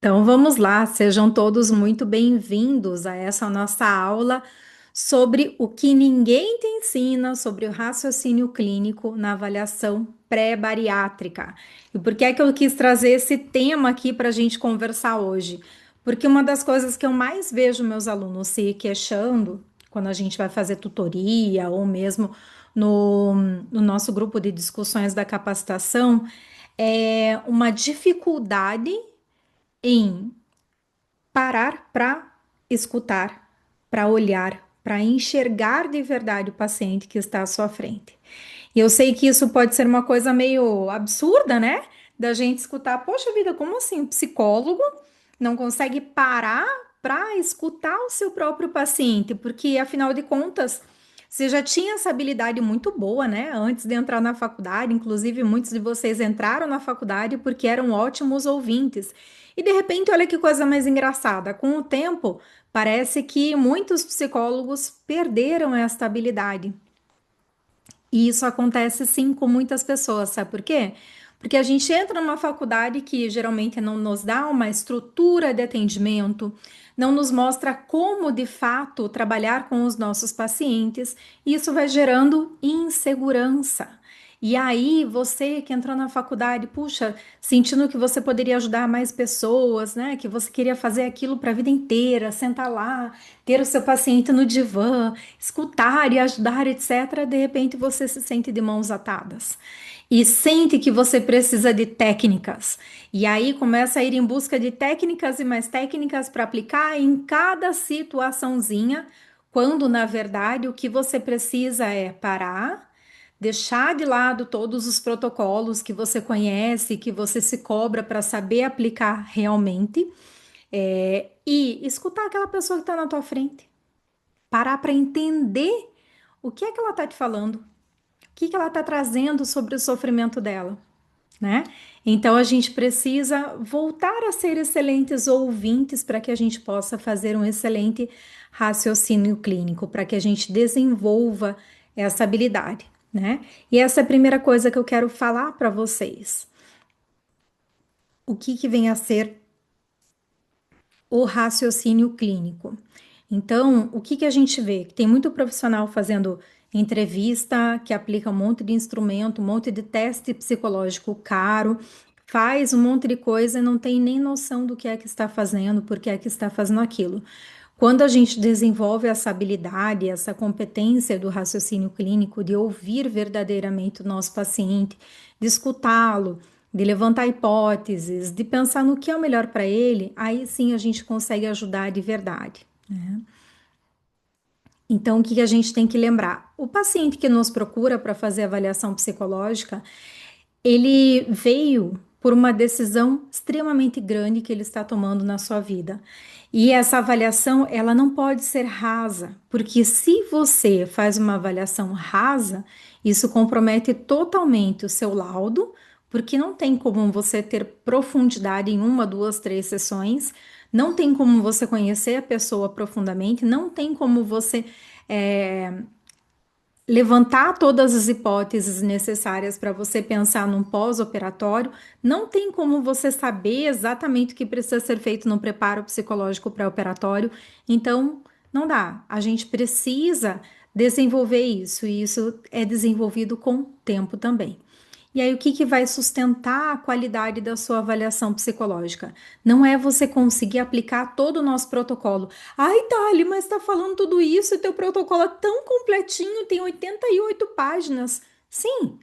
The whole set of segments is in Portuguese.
Então vamos lá, sejam todos muito bem-vindos a essa nossa aula sobre o que ninguém te ensina sobre o raciocínio clínico na avaliação pré-bariátrica. E por que é que eu quis trazer esse tema aqui para a gente conversar hoje? Porque uma das coisas que eu mais vejo meus alunos se queixando quando a gente vai fazer tutoria ou mesmo no, no nosso grupo de discussões da capacitação é uma dificuldade em parar para escutar, para olhar, para enxergar de verdade o paciente que está à sua frente. E eu sei que isso pode ser uma coisa meio absurda, né? Da gente escutar, poxa vida, como assim? Um psicólogo não consegue parar para escutar o seu próprio paciente, porque afinal de contas, você já tinha essa habilidade muito boa, né? Antes de entrar na faculdade, inclusive muitos de vocês entraram na faculdade porque eram ótimos ouvintes. E de repente, olha que coisa mais engraçada, com o tempo, parece que muitos psicólogos perderam esta habilidade. E isso acontece sim com muitas pessoas, sabe por quê? Porque a gente entra numa faculdade que geralmente não nos dá uma estrutura de atendimento, não nos mostra como de fato trabalhar com os nossos pacientes, e isso vai gerando insegurança. E aí, você que entrou na faculdade, puxa, sentindo que você poderia ajudar mais pessoas, né? Que você queria fazer aquilo para a vida inteira, sentar lá, ter o seu paciente no divã, escutar e ajudar, etc., de repente você se sente de mãos atadas e sente que você precisa de técnicas. E aí começa a ir em busca de técnicas e mais técnicas para aplicar em cada situaçãozinha, quando na verdade o que você precisa é parar, deixar de lado todos os protocolos que você conhece, que você se cobra para saber aplicar realmente, e escutar aquela pessoa que está na tua frente. Parar para entender o que é que ela está te falando, o que que ela está trazendo sobre o sofrimento dela, né? Então a gente precisa voltar a ser excelentes ouvintes para que a gente possa fazer um excelente raciocínio clínico, para que a gente desenvolva essa habilidade, né? E essa é a primeira coisa que eu quero falar para vocês. O que que vem a ser o raciocínio clínico? Então, o que que a gente vê? Que tem muito profissional fazendo entrevista, que aplica um monte de instrumento, um monte de teste psicológico caro, faz um monte de coisa e não tem nem noção do que é que está fazendo, por que é que está fazendo aquilo. Quando a gente desenvolve essa habilidade, essa competência do raciocínio clínico, de ouvir verdadeiramente o nosso paciente, de escutá-lo, de levantar hipóteses, de pensar no que é o melhor para ele, aí sim a gente consegue ajudar de verdade, né? Então, o que a gente tem que lembrar? O paciente que nos procura para fazer avaliação psicológica, ele veio por uma decisão extremamente grande que ele está tomando na sua vida. E essa avaliação, ela não pode ser rasa, porque se você faz uma avaliação rasa, isso compromete totalmente o seu laudo, porque não tem como você ter profundidade em uma, duas, três sessões, não tem como você conhecer a pessoa profundamente, não tem como você é, levantar todas as hipóteses necessárias para você pensar num pós-operatório, não tem como você saber exatamente o que precisa ser feito no preparo psicológico pré-operatório, então não dá. A gente precisa desenvolver isso, e isso é desenvolvido com tempo também. E aí, o que que vai sustentar a qualidade da sua avaliação psicológica? Não é você conseguir aplicar todo o nosso protocolo. Ai, Thali, mas está falando tudo isso e teu protocolo é tão completinho, tem 88 páginas. Sim,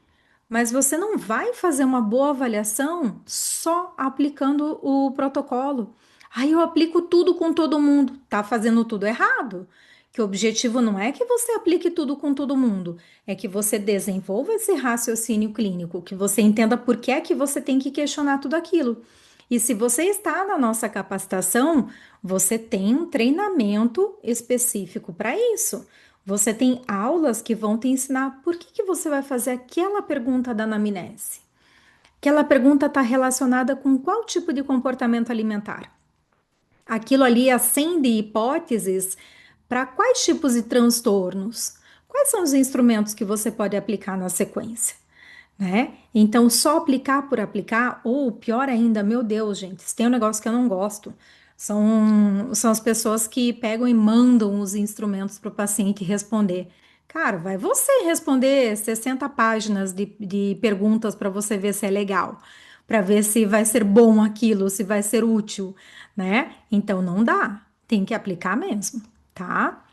mas você não vai fazer uma boa avaliação só aplicando o protocolo. Aí eu aplico tudo com todo mundo. Tá fazendo tudo errado. Que o objetivo não é que você aplique tudo com todo mundo, é que você desenvolva esse raciocínio clínico, que você entenda por que é que você tem que questionar tudo aquilo. E se você está na nossa capacitação, você tem um treinamento específico para isso. Você tem aulas que vão te ensinar por que que você vai fazer aquela pergunta da anamnese. Aquela pergunta está relacionada com qual tipo de comportamento alimentar. Aquilo ali acende hipóteses para quais tipos de transtornos. Quais são os instrumentos que você pode aplicar na sequência? né? Então, só aplicar por aplicar, ou pior ainda, meu Deus, gente, se tem um negócio que eu não gosto, são as pessoas que pegam e mandam os instrumentos para o paciente responder. Cara, vai você responder 60 páginas de perguntas para você ver se é legal, para ver se vai ser bom aquilo, se vai ser útil, né? Então, não dá, tem que aplicar mesmo, tá?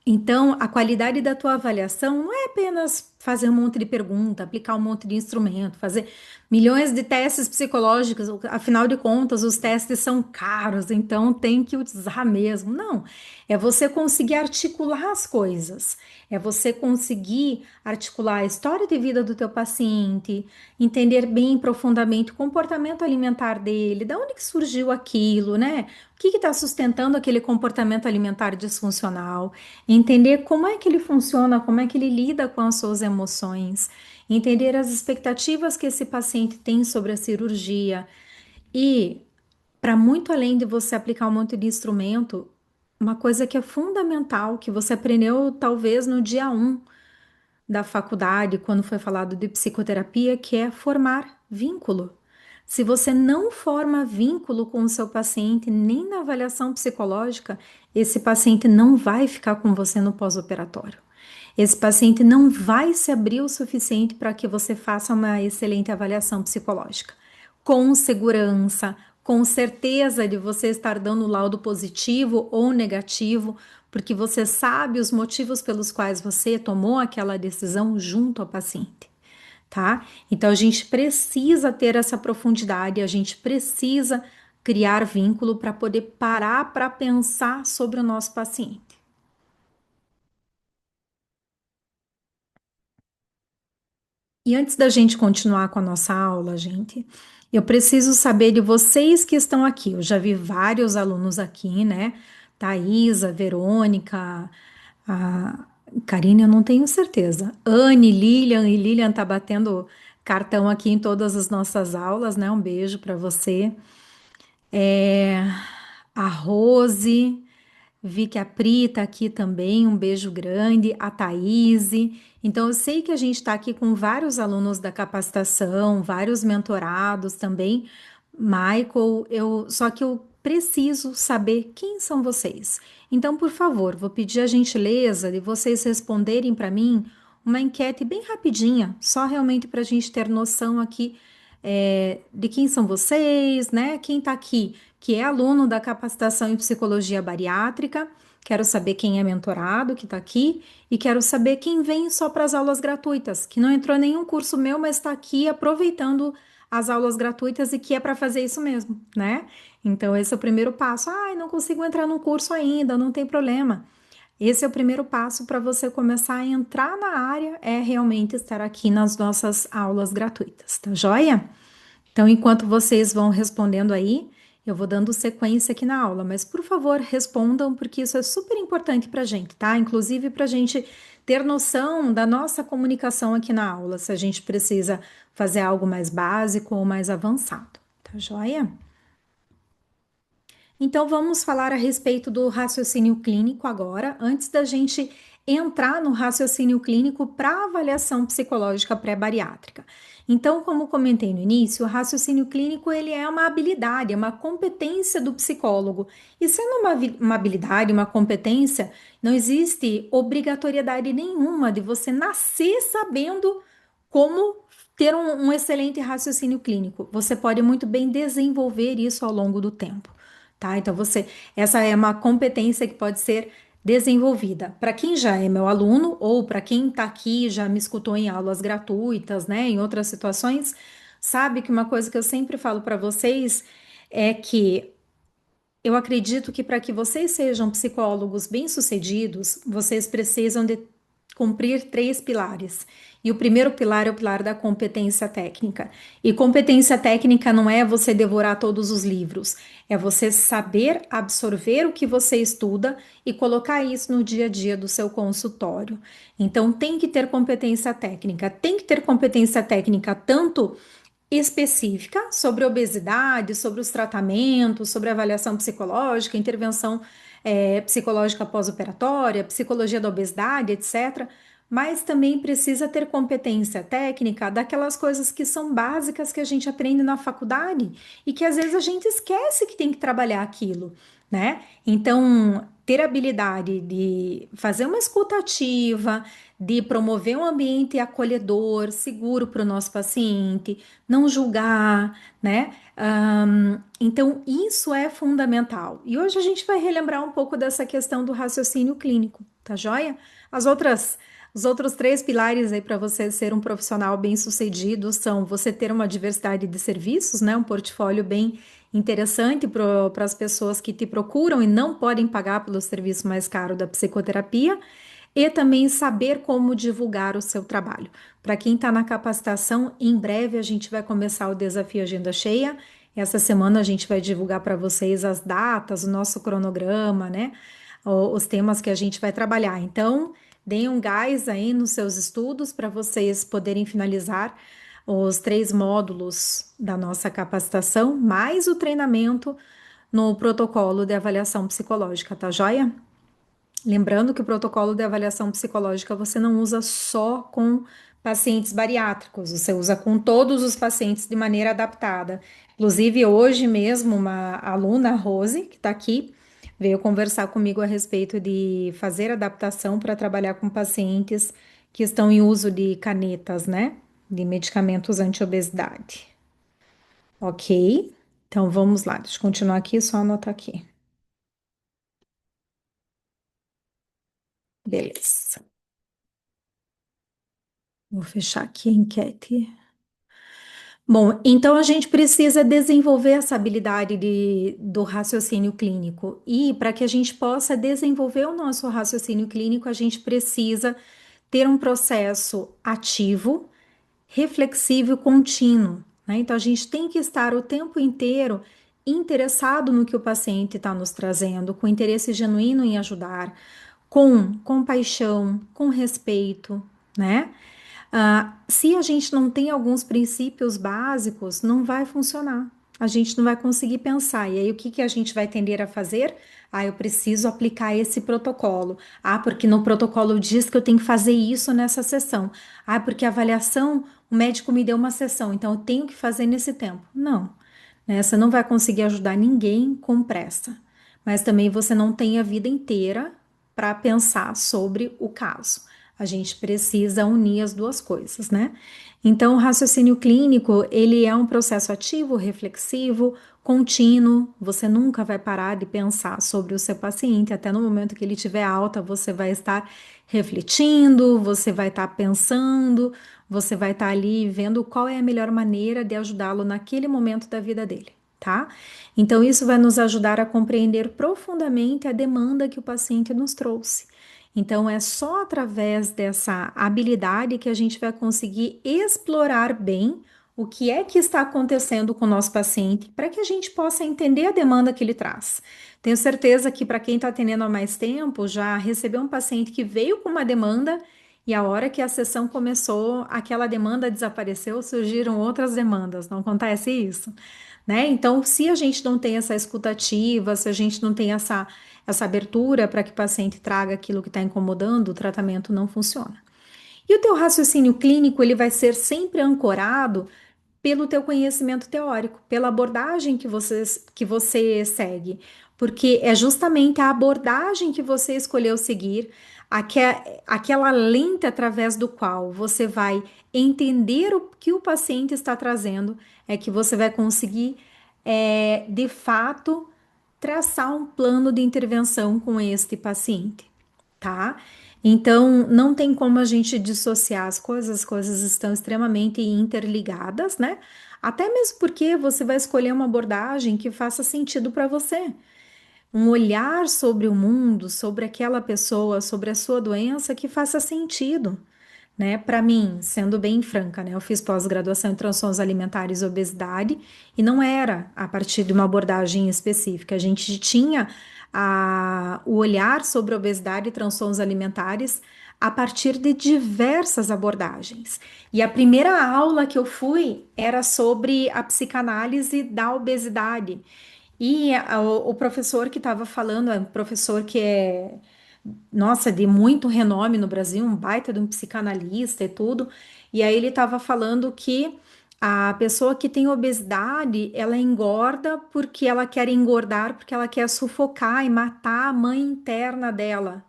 Então, a qualidade da tua avaliação não é apenas fazer um monte de pergunta, aplicar um monte de instrumento, fazer milhões de testes psicológicos, afinal de contas, os testes são caros, então tem que usar mesmo. Não, é você conseguir articular as coisas, é você conseguir articular a história de vida do teu paciente, entender bem profundamente o comportamento alimentar dele, da onde que surgiu aquilo, né? O que está sustentando aquele comportamento alimentar disfuncional? Entender como é que ele funciona, como é que ele lida com as suas emoções, entender as expectativas que esse paciente tem sobre a cirurgia e, para muito além de você aplicar um monte de instrumento, uma coisa que é fundamental, que você aprendeu talvez no dia um da faculdade, quando foi falado de psicoterapia, que é formar vínculo. Se você não forma vínculo com o seu paciente, nem na avaliação psicológica, esse paciente não vai ficar com você no pós-operatório. Esse paciente não vai se abrir o suficiente para que você faça uma excelente avaliação psicológica. Com segurança, com certeza de você estar dando laudo positivo ou negativo, porque você sabe os motivos pelos quais você tomou aquela decisão junto ao paciente, tá? Então a gente precisa ter essa profundidade, a gente precisa criar vínculo para poder parar para pensar sobre o nosso paciente. E antes da gente continuar com a nossa aula, gente, eu preciso saber de vocês que estão aqui. Eu já vi vários alunos aqui, né? Thaisa, Verônica, a Karine, eu não tenho certeza. Anne, Lilian, e Lilian tá batendo cartão aqui em todas as nossas aulas, né? Um beijo para você. É, a Rose, vi que a Pri tá aqui também, um beijo grande, a Thaís. Então, eu sei que a gente está aqui com vários alunos da capacitação, vários mentorados também. Michael, só que eu preciso saber quem são vocês. Então, por favor, vou pedir a gentileza de vocês responderem para mim uma enquete bem rapidinha, só realmente para a gente ter noção aqui de quem são vocês, né? Quem está aqui, que é aluno da capacitação em psicologia bariátrica, quero saber quem é mentorado, que está aqui, e quero saber quem vem só para as aulas gratuitas, que não entrou em nenhum curso meu, mas está aqui aproveitando as aulas gratuitas e que é para fazer isso mesmo, né? Então, esse é o primeiro passo. Ai, não consigo entrar no curso ainda, não tem problema. Esse é o primeiro passo para você começar a entrar na área, é realmente estar aqui nas nossas aulas gratuitas, tá joia? Então, enquanto vocês vão respondendo aí, eu vou dando sequência aqui na aula, mas por favor, respondam, porque isso é super importante para a gente, tá? Inclusive para a gente ter noção da nossa comunicação aqui na aula, se a gente precisa fazer algo mais básico ou mais avançado, tá joia? Então, vamos falar a respeito do raciocínio clínico agora, antes da gente entrar no raciocínio clínico para avaliação psicológica pré-bariátrica. Então, como comentei no início, o raciocínio clínico ele é uma habilidade, é uma competência do psicólogo. E sendo uma habilidade, uma competência, não existe obrigatoriedade nenhuma de você nascer sabendo como ter um excelente raciocínio clínico. Você pode muito bem desenvolver isso ao longo do tempo, tá? Então essa é uma competência que pode ser desenvolvida. Para quem já é meu aluno ou para quem está aqui já me escutou em aulas gratuitas, né, em outras situações, sabe que uma coisa que eu sempre falo para vocês é que eu acredito que para que vocês sejam psicólogos bem-sucedidos, vocês precisam de cumprir três pilares. E o primeiro pilar é o pilar da competência técnica. E competência técnica não é você devorar todos os livros, é você saber absorver o que você estuda e colocar isso no dia a dia do seu consultório. Então, tem que ter competência técnica. Tem que ter competência técnica tanto específica sobre obesidade, sobre os tratamentos, sobre avaliação psicológica, intervenção psicológica pós-operatória, psicologia da obesidade, etc., mas também precisa ter competência técnica daquelas coisas que são básicas que a gente aprende na faculdade e que às vezes a gente esquece que tem que trabalhar aquilo, né? Então, ter habilidade de fazer uma escuta ativa, de promover um ambiente acolhedor, seguro para o nosso paciente, não julgar, né? Então, isso é fundamental. E hoje a gente vai relembrar um pouco dessa questão do raciocínio clínico, tá joia? As outras, os outros três pilares aí para você ser um profissional bem-sucedido são você ter uma diversidade de serviços, né? Um portfólio bem interessante para as pessoas que te procuram e não podem pagar pelo serviço mais caro da psicoterapia. E também saber como divulgar o seu trabalho. Para quem está na capacitação, em breve a gente vai começar o desafio Agenda Cheia. Essa semana a gente vai divulgar para vocês as datas, o nosso cronograma, né? Os temas que a gente vai trabalhar. Então, deem um gás aí nos seus estudos para vocês poderem finalizar os 3 módulos da nossa capacitação, mais o treinamento no protocolo de avaliação psicológica, tá joia? Lembrando que o protocolo de avaliação psicológica você não usa só com pacientes bariátricos, você usa com todos os pacientes de maneira adaptada. Inclusive, hoje mesmo, uma aluna, a Rose, que está aqui, veio conversar comigo a respeito de fazer adaptação para trabalhar com pacientes que estão em uso de canetas, né? De medicamentos anti-obesidade. Ok? Então vamos lá, deixa eu continuar aqui, só anotar aqui. Beleza. Vou fechar aqui a enquete. Bom, então a gente precisa desenvolver essa habilidade do raciocínio clínico. E para que a gente possa desenvolver o nosso raciocínio clínico, a gente precisa ter um processo ativo, reflexivo e contínuo, né? Então a gente tem que estar o tempo inteiro interessado no que o paciente está nos trazendo, com interesse genuíno em ajudar, com compaixão, com respeito, né? Se a gente não tem alguns princípios básicos, não vai funcionar. A gente não vai conseguir pensar. E aí, o que que a gente vai tender a fazer? Ah, eu preciso aplicar esse protocolo. Ah, porque no protocolo diz que eu tenho que fazer isso nessa sessão. Ah, porque a avaliação, o médico me deu uma sessão, então eu tenho que fazer nesse tempo. Não, né? Você não vai conseguir ajudar ninguém com pressa. Mas também você não tem a vida inteira para pensar sobre o caso. A gente precisa unir as duas coisas, né? Então, o raciocínio clínico, ele é um processo ativo, reflexivo, contínuo. Você nunca vai parar de pensar sobre o seu paciente, até no momento que ele tiver alta, você vai estar refletindo, você vai estar pensando, você vai estar ali vendo qual é a melhor maneira de ajudá-lo naquele momento da vida dele, tá? Então, isso vai nos ajudar a compreender profundamente a demanda que o paciente nos trouxe. Então, é só através dessa habilidade que a gente vai conseguir explorar bem o que é que está acontecendo com o nosso paciente, para que a gente possa entender a demanda que ele traz. Tenho certeza que para quem está atendendo há mais tempo, já recebeu um paciente que veio com uma demanda e a hora que a sessão começou, aquela demanda desapareceu, surgiram outras demandas. Não acontece isso? Né? Então, se a gente não tem essa escutativa, se a gente não tem essa abertura para que o paciente traga aquilo que está incomodando, o tratamento não funciona. E o teu raciocínio clínico, ele vai ser sempre ancorado pelo teu conhecimento teórico, pela abordagem que você segue, porque é justamente a abordagem que você escolheu seguir, aquela lente através do qual você vai entender o que o paciente está trazendo, é que você vai conseguir, de fato, traçar um plano de intervenção com este paciente, tá? Então, não tem como a gente dissociar as coisas estão extremamente interligadas, né? Até mesmo porque você vai escolher uma abordagem que faça sentido para você. Um olhar sobre o mundo, sobre aquela pessoa, sobre a sua doença que faça sentido, né? Para mim, sendo bem franca, né? Eu fiz pós-graduação em transtornos alimentares e obesidade e não era a partir de uma abordagem específica. A gente tinha o olhar sobre obesidade e transtornos alimentares a partir de diversas abordagens. E a primeira aula que eu fui era sobre a psicanálise da obesidade. E o professor que estava falando, é um professor que é nossa, de muito renome no Brasil, um baita de um psicanalista e tudo. E aí ele estava falando que a pessoa que tem obesidade, ela engorda porque ela quer engordar, porque ela quer sufocar e matar a mãe interna dela.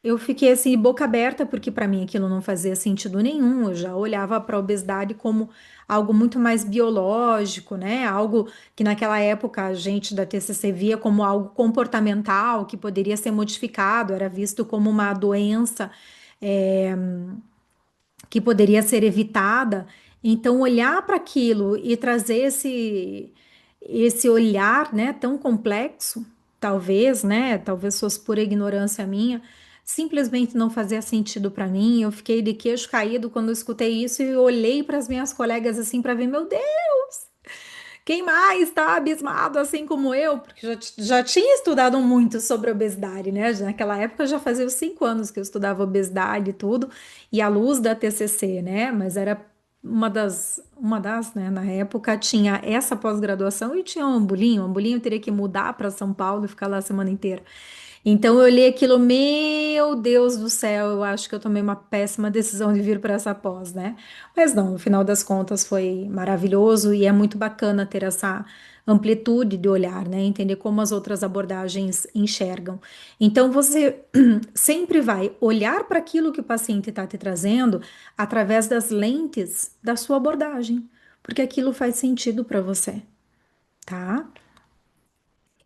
Eu fiquei assim, de boca aberta, porque para mim aquilo não fazia sentido nenhum. Eu já olhava para a obesidade como algo muito mais biológico, né? Algo que naquela época a gente da TCC via como algo comportamental, que poderia ser modificado, era visto como uma doença, é, que poderia ser evitada. Então, olhar para aquilo e trazer esse olhar, né, tão complexo, talvez, né, talvez fosse por ignorância minha, simplesmente não fazia sentido para mim. Eu fiquei de queixo caído quando eu escutei isso e olhei para as minhas colegas assim para ver, meu Deus, quem mais está abismado assim como eu? Porque já tinha estudado muito sobre obesidade, né? Naquela época já fazia os 5 anos que eu estudava obesidade e tudo, e à luz da TCC, né? Mas era né? Na época tinha essa pós-graduação e tinha um ambulinho. O ambulinho eu teria que mudar para São Paulo e ficar lá a semana inteira. Então eu olhei aquilo, meu Deus do céu, eu acho que eu tomei uma péssima decisão de vir para essa pós, né? Mas não, no final das contas foi maravilhoso e é muito bacana ter essa amplitude de olhar, né? Entender como as outras abordagens enxergam. Então você sempre vai olhar para aquilo que o paciente está te trazendo através das lentes da sua abordagem, porque aquilo faz sentido para você, tá?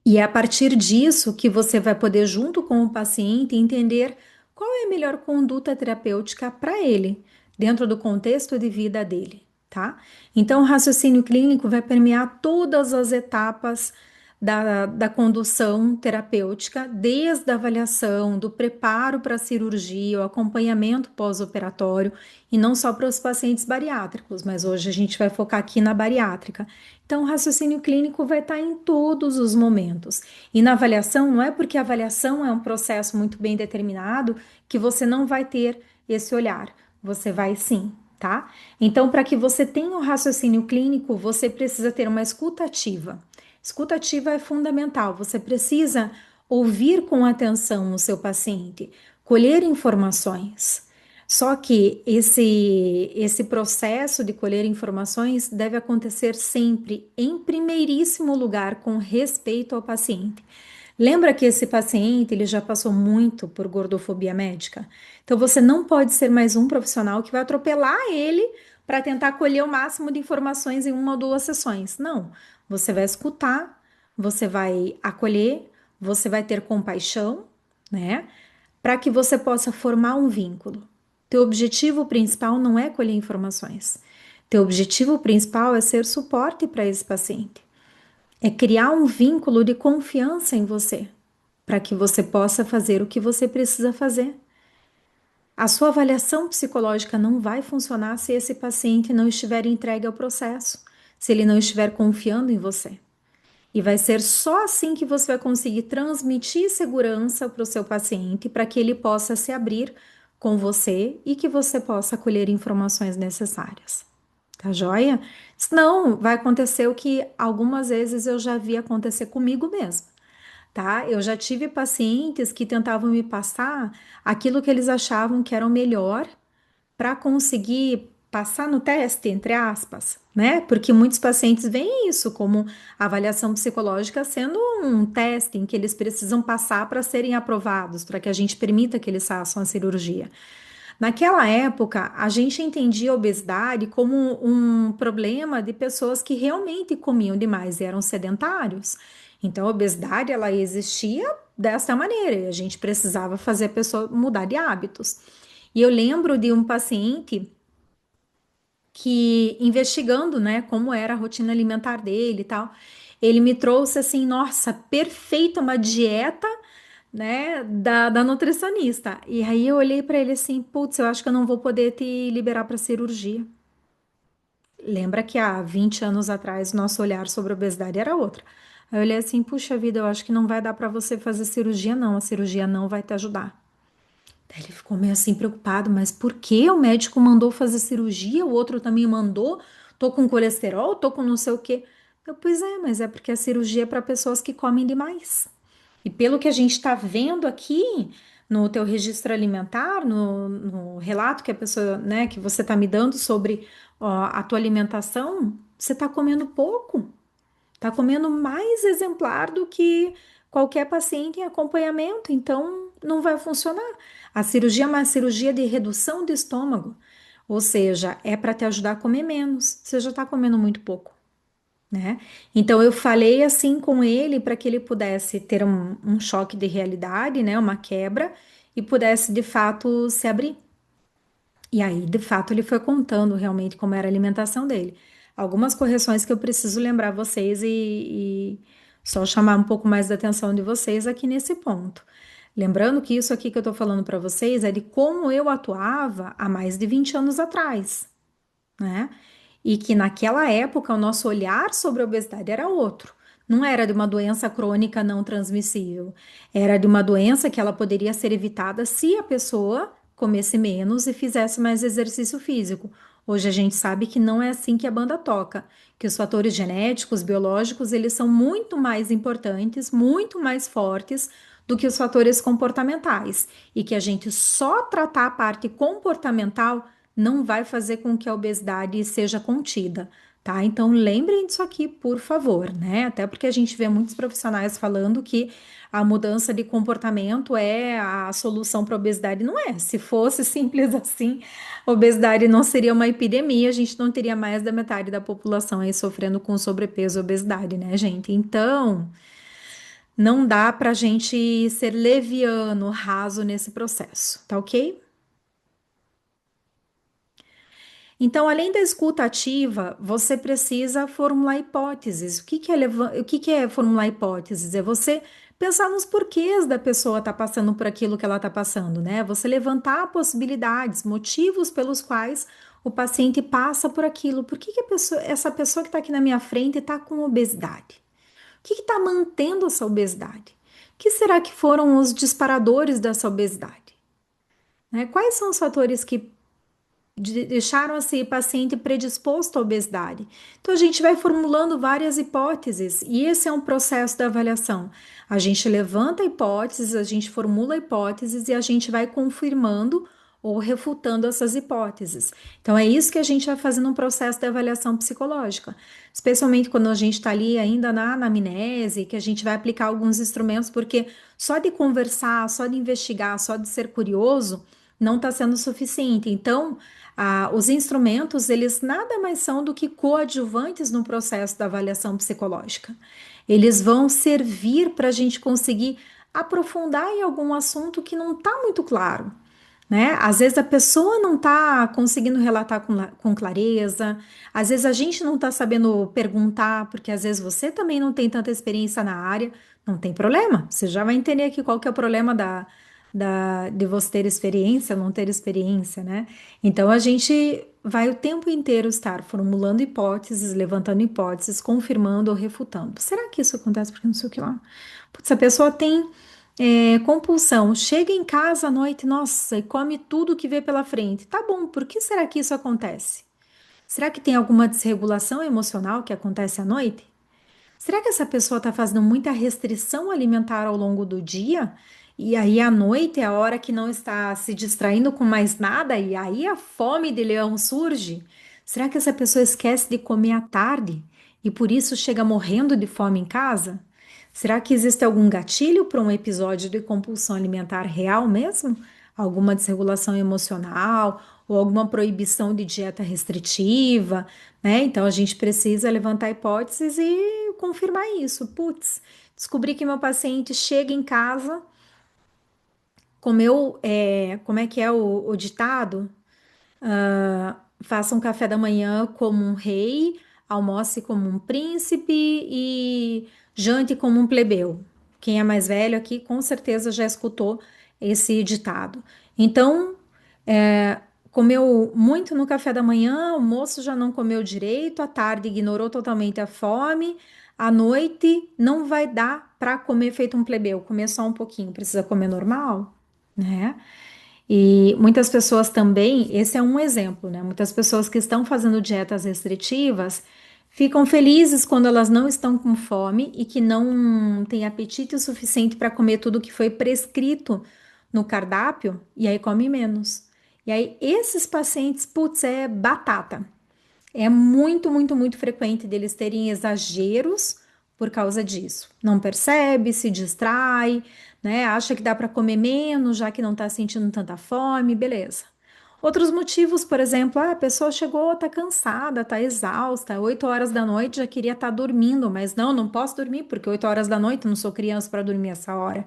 E é a partir disso que você vai poder, junto com o paciente, entender qual é a melhor conduta terapêutica para ele, dentro do contexto de vida dele, tá? Então, o raciocínio clínico vai permear todas as etapas da condução terapêutica, desde a avaliação, do preparo para a cirurgia, o acompanhamento pós-operatório, e não só para os pacientes bariátricos, mas hoje a gente vai focar aqui na bariátrica. Então, o raciocínio clínico vai estar em todos os momentos. E na avaliação, não é porque a avaliação é um processo muito bem determinado que você não vai ter esse olhar. Você vai sim, tá? Então, para que você tenha o raciocínio clínico, você precisa ter uma escuta ativa. Escuta ativa é fundamental. Você precisa ouvir com atenção o seu paciente, colher informações. Só que esse processo de colher informações deve acontecer sempre, em primeiríssimo lugar, com respeito ao paciente. Lembra que esse paciente ele já passou muito por gordofobia médica? Então você não pode ser mais um profissional que vai atropelar ele para tentar colher o máximo de informações em uma ou duas sessões. Não, você vai escutar, você vai acolher, você vai ter compaixão, né? Para que você possa formar um vínculo. Teu objetivo principal não é colher informações. Teu objetivo principal é ser suporte para esse paciente. É criar um vínculo de confiança em você, para que você possa fazer o que você precisa fazer. A sua avaliação psicológica não vai funcionar se esse paciente não estiver entregue ao processo, se ele não estiver confiando em você. E vai ser só assim que você vai conseguir transmitir segurança para o seu paciente, para que ele possa se abrir com você e que você possa colher informações necessárias. Tá joia? Senão, vai acontecer o que algumas vezes eu já vi acontecer comigo mesmo, tá? Eu já tive pacientes que tentavam me passar aquilo que eles achavam que era o melhor para conseguir passar no teste, entre aspas, né? Porque muitos pacientes veem isso como avaliação psicológica sendo um teste em que eles precisam passar para serem aprovados, para que a gente permita que eles façam a cirurgia. Naquela época, a gente entendia a obesidade como um problema de pessoas que realmente comiam demais e eram sedentários. Então, a obesidade ela existia dessa maneira e a gente precisava fazer a pessoa mudar de hábitos. E eu lembro de um paciente que, investigando, né, como era a rotina alimentar dele e tal, ele me trouxe assim, nossa, perfeita uma dieta, né, da nutricionista. E aí eu olhei para ele assim, putz, eu acho que eu não vou poder te liberar para cirurgia. Lembra que há 20 anos atrás nosso olhar sobre a obesidade era outro. Aí eu olhei assim, puxa vida, eu acho que não vai dar para você fazer cirurgia, não. A cirurgia não vai te ajudar. Daí ele ficou meio assim preocupado, mas por que o médico mandou fazer cirurgia? O outro também mandou? Tô com colesterol, tô com não sei o quê. Pois é, mas é porque a cirurgia é para pessoas que comem demais. E pelo que a gente está vendo aqui, no teu registro alimentar, no relato que a pessoa, né, que você está me dando sobre ó, a tua alimentação, você está comendo pouco, está comendo mais exemplar do que qualquer paciente em acompanhamento, então não vai funcionar. A cirurgia é uma cirurgia de redução do estômago, ou seja, é para te ajudar a comer menos. Você já está comendo muito pouco, né? Então eu falei assim com ele para que ele pudesse ter um choque de realidade, né? Uma quebra e pudesse de fato se abrir. E aí, de fato, ele foi contando realmente como era a alimentação dele. Algumas correções que eu preciso lembrar vocês e só chamar um pouco mais da atenção de vocês aqui nesse ponto. Lembrando que isso aqui que eu tô falando para vocês é de como eu atuava há mais de 20 anos atrás, né? E que naquela época o nosso olhar sobre a obesidade era outro. Não era de uma doença crônica não transmissível, era de uma doença que ela poderia ser evitada se a pessoa comesse menos e fizesse mais exercício físico. Hoje a gente sabe que não é assim que a banda toca, que os fatores genéticos, biológicos, eles são muito mais importantes, muito mais fortes do que os fatores comportamentais, e que a gente só tratar a parte comportamental não vai fazer com que a obesidade seja contida, tá? Então lembrem disso aqui, por favor, né? Até porque a gente vê muitos profissionais falando que a mudança de comportamento é a solução para a obesidade. Não é. Se fosse simples assim, a obesidade não seria uma epidemia, a gente não teria mais da metade da população aí sofrendo com sobrepeso e obesidade, né, gente? Então, não dá para a gente ser leviano, raso nesse processo, tá ok? Então, além da escuta ativa, você precisa formular hipóteses. O que que é formular hipóteses? É você pensar nos porquês da pessoa estar passando por aquilo que ela está passando, né? Você levantar possibilidades, motivos pelos quais o paciente passa por aquilo. Por que que essa pessoa que está aqui na minha frente está com obesidade? O que está mantendo essa obesidade? O que será que foram os disparadores dessa obesidade? Né? Quais são os fatores que deixaram esse paciente predisposto à obesidade. Então, a gente vai formulando várias hipóteses, e esse é um processo da avaliação. A gente levanta hipóteses, a gente formula hipóteses e a gente vai confirmando ou refutando essas hipóteses. Então, é isso que a gente vai fazer no processo de avaliação psicológica, especialmente quando a gente está ali ainda na anamnese, que a gente vai aplicar alguns instrumentos, porque só de conversar, só de investigar, só de ser curioso, não está sendo suficiente. Então, os instrumentos, eles nada mais são do que coadjuvantes no processo da avaliação psicológica. Eles vão servir para a gente conseguir aprofundar em algum assunto que não está muito claro, né? Às vezes a pessoa não está conseguindo relatar com clareza, às vezes a gente não está sabendo perguntar, porque às vezes você também não tem tanta experiência na área, não tem problema, você já vai entender aqui qual que é o problema de você ter experiência, não ter experiência, né? Então a gente vai o tempo inteiro estar formulando hipóteses, levantando hipóteses, confirmando ou refutando. Será que isso acontece porque não sei o que lá? Putz, a pessoa tem compulsão, chega em casa à noite, nossa, e come tudo que vê pela frente. Tá bom, por que será que isso acontece? Será que tem alguma desregulação emocional que acontece à noite? Será que essa pessoa está fazendo muita restrição alimentar ao longo do dia? E aí à noite é a hora que não está se distraindo com mais nada e aí a fome de leão surge? Será que essa pessoa esquece de comer à tarde e por isso chega morrendo de fome em casa? Será que existe algum gatilho para um episódio de compulsão alimentar real mesmo? Alguma desregulação emocional ou alguma proibição de dieta restritiva, né? Então a gente precisa levantar hipóteses e confirmar isso. Putz, descobri que meu paciente chega em casa, comeu, como é que é o ditado? Faça um café da manhã como um rei, almoce como um príncipe e jante como um plebeu. Quem é mais velho aqui com certeza já escutou esse ditado. Então, comeu muito no café da manhã, o almoço já não comeu direito, à tarde ignorou totalmente a fome, à noite não vai dar para comer feito um plebeu, comer só um pouquinho, precisa comer normal, né? E muitas pessoas também, esse é um exemplo, né? Muitas pessoas que estão fazendo dietas restritivas ficam felizes quando elas não estão com fome e que não têm apetite o suficiente para comer tudo que foi prescrito no cardápio e aí come menos. E aí, esses pacientes, putz, é batata. É muito, muito, muito frequente deles terem exageros por causa disso. Não percebe, se distrai, né? Acha que dá para comer menos, já que não está sentindo tanta fome, beleza. Outros motivos, por exemplo, a pessoa chegou, tá cansada, tá exausta, 8 horas da noite já queria estar dormindo, mas não, não posso dormir porque 8 horas da noite eu não sou criança para dormir essa hora,